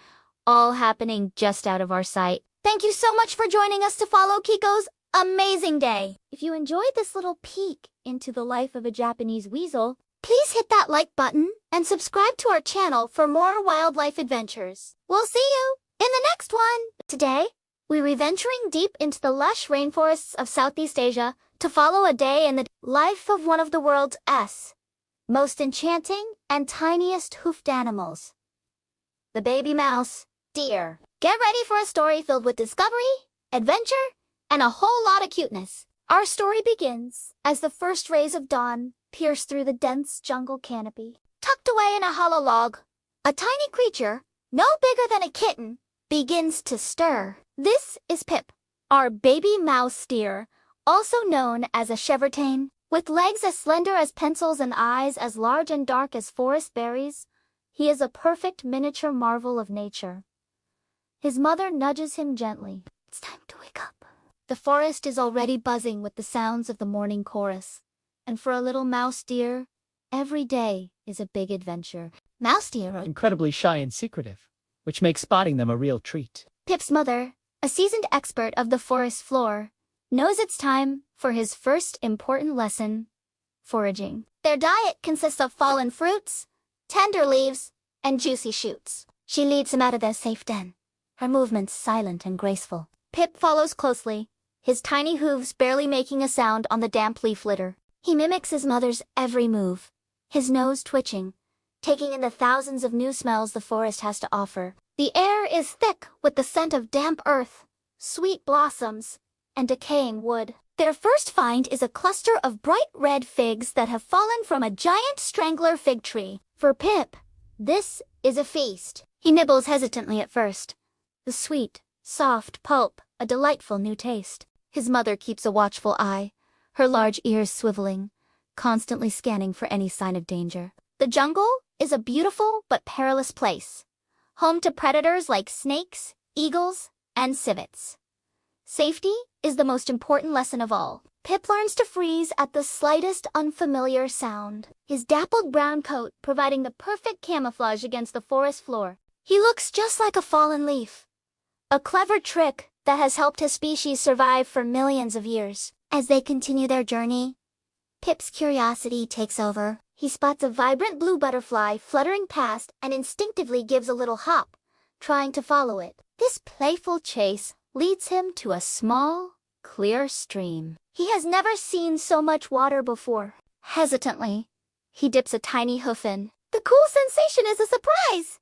all happening just out of our sight. Thank you so much for joining us to follow Kiko's amazing day. If you enjoyed this little peek into the life of a Japanese weasel, please hit that like button and subscribe to our channel for more wildlife adventures. We'll see you in the next one. Today, we're venturing deep into the lush rainforests of Southeast Asia to follow a day in the life of one of the world's most enchanting and tiniest hoofed animals, the baby mouse deer. Get ready for a story filled with discovery, adventure, and a whole lot of cuteness. Our story begins as the first rays of dawn pierce through the dense jungle canopy. Tucked away in a hollow log, a tiny creature, no bigger than a kitten, begins to stir. This is Pip, our baby mouse deer, also known as a chevrotane. With legs as slender as pencils and eyes as large and dark as forest berries, he is a perfect miniature marvel of nature. His mother nudges him gently. It's time to wake up. The forest is already buzzing with the sounds of the morning chorus, and for a little mouse deer, every day is a big adventure. Mouse deer are incredibly shy and secretive, which makes spotting them a real treat. Pip's mother, a seasoned expert of the forest floor, knows it's time for his first important lesson, foraging. Their diet consists of fallen fruits, tender leaves, and juicy shoots. She leads him out of their safe den, her movements silent and graceful. Pip follows closely, his tiny hooves barely making a sound on the damp leaf litter. He mimics his mother's every move, his nose twitching, taking in the thousands of new smells the forest has to offer. The air is thick with the scent of damp earth, sweet blossoms, and decaying wood. Their first find is a cluster of bright red figs that have fallen from a giant strangler fig tree. For Pip, this is a feast. He nibbles hesitantly at first. The sweet, soft pulp, a delightful new taste. His mother keeps a watchful eye, her large ears swiveling, constantly scanning for any sign of danger. The jungle is a beautiful but perilous place, home to predators like snakes, eagles, and civets. Safety is the most important lesson of all. Pip learns to freeze at the slightest unfamiliar sound, his dappled brown coat providing the perfect camouflage against the forest floor. He looks just like a fallen leaf, a clever trick that has helped his species survive for millions of years. As they continue their journey, Pip's curiosity takes over. He spots a vibrant blue butterfly fluttering past and instinctively gives a little hop, trying to follow it. This playful chase leads him to a small, clear stream. He has never seen so much water before. Hesitantly, he dips a tiny hoof in. The cool sensation is a surprise!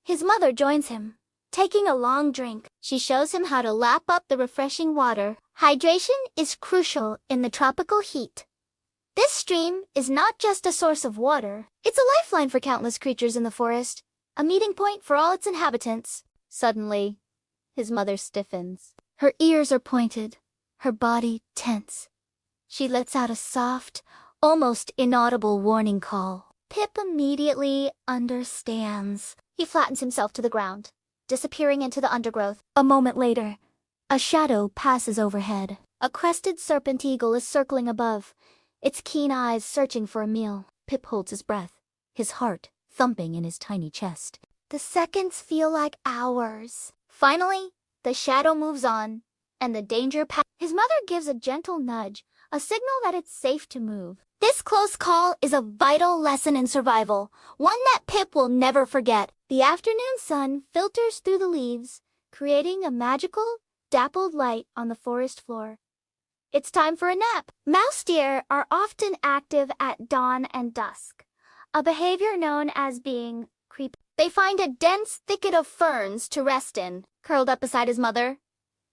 His mother joins him, taking a long drink. She shows him how to lap up the refreshing water. Hydration is crucial in the tropical heat. This stream is not just a source of water, it's a lifeline for countless creatures in the forest, a meeting point for all its inhabitants. Suddenly, his mother stiffens. Her ears are pointed, her body tense. She lets out a soft, almost inaudible warning call. Pip immediately understands. He flattens himself to the ground, disappearing into the undergrowth. A moment later, a shadow passes overhead. A crested serpent eagle is circling above, its keen eyes searching for a meal. Pip holds his breath, his heart thumping in his tiny chest. The seconds feel like hours. Finally, the shadow moves on, and the danger passes. His mother gives a gentle nudge, a signal that it's safe to move. This close call is a vital lesson in survival, one that Pip will never forget. The afternoon sun filters through the leaves, creating a magical, dappled light on the forest floor. It's time for a nap. Mouse deer are often active at dawn and dusk, a behavior known as being creepy. They find a dense thicket of ferns to rest in. Curled up beside his mother,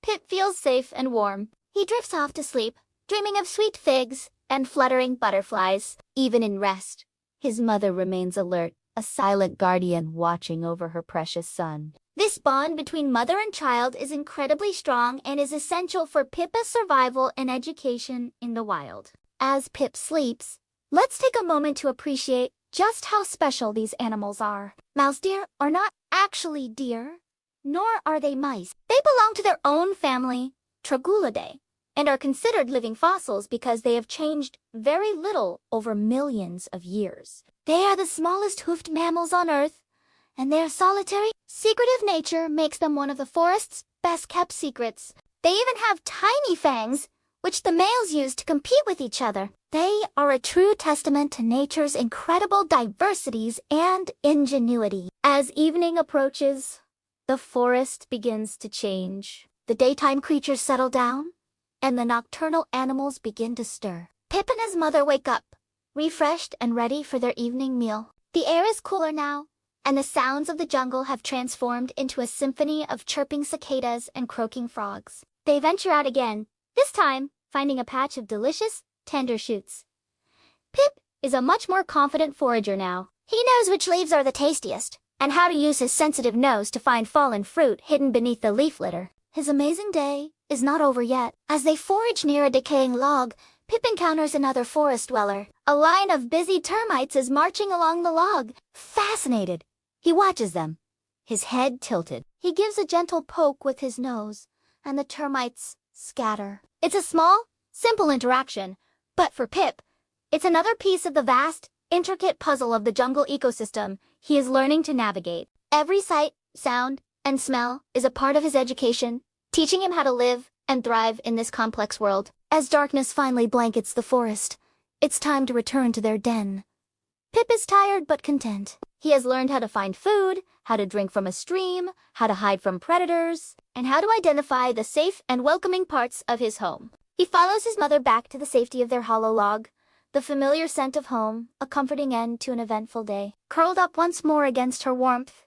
Pip feels safe and warm. He drifts off to sleep, dreaming of sweet figs and fluttering butterflies. Even in rest, his mother remains alert, a silent guardian watching over her precious son. This bond between mother and child is incredibly strong and is essential for Pippa's survival and education in the wild. As Pip sleeps, let's take a moment to appreciate just how special these animals are. Mouse deer are not actually deer, nor are they mice. They belong to their own family, Tragulidae, and are considered living fossils because they have changed very little over millions of years. They are the smallest hoofed mammals on Earth, and their solitary, secretive nature makes them one of the forest's best-kept secrets. They even have tiny fangs, which the males use to compete with each other. They are a true testament to nature's incredible diversities and ingenuity. As evening approaches, the forest begins to change. The daytime creatures settle down, and the nocturnal animals begin to stir. Pip and his mother wake up, refreshed and ready for their evening meal. The air is cooler now, and the sounds of the jungle have transformed into a symphony of chirping cicadas and croaking frogs. They venture out again, this time finding a patch of delicious, tender shoots. Pip is a much more confident forager now. He knows which leaves are the tastiest, and how to use his sensitive nose to find fallen fruit hidden beneath the leaf litter. His amazing day is not over yet. As they forage near a decaying log, Pip encounters another forest dweller. A line of busy termites is marching along the log. Fascinated, he watches them, his head tilted. He gives a gentle poke with his nose, and the termites scatter. It's a small, simple interaction, but for Pip, it's another piece of the vast, intricate puzzle of the jungle ecosystem he is learning to navigate. Every sight, sound, and smell is a part of his education, teaching him how to live and thrive in this complex world. As darkness finally blankets the forest, it's time to return to their den. Pip is tired but content. He has learned how to find food, how to drink from a stream, how to hide from predators, and how to identify the safe and welcoming parts of his home. He follows his mother back to the safety of their hollow log, the familiar scent of home, a comforting end to an eventful day. Curled up once more against her warmth,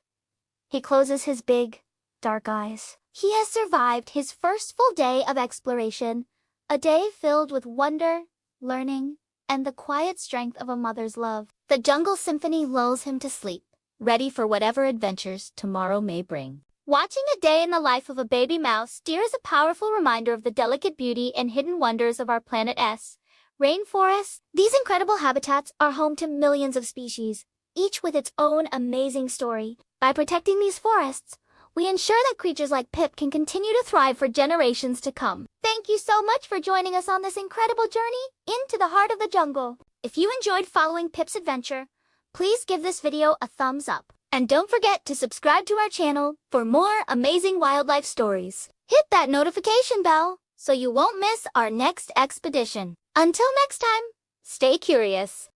he closes his big, dark eyes. He has survived his first full day of exploration, a day filled with wonder, learning, and the quiet strength of a mother's love. The jungle symphony lulls him to sleep, ready for whatever adventures tomorrow may bring. Watching a day in the life of a baby mouse deer is a powerful reminder of the delicate beauty and hidden wonders of our planet's rainforests. These incredible habitats are home to millions of species, each with its own amazing story. By protecting these forests, we ensure that creatures like Pip can continue to thrive for generations to come. Thank you so much for joining us on this incredible journey into the heart of the jungle. If you enjoyed following Pip's adventure, please give this video a thumbs up. And don't forget to subscribe to our channel for more amazing wildlife stories. Hit that notification bell so you won't miss our next expedition. Until next time, stay curious.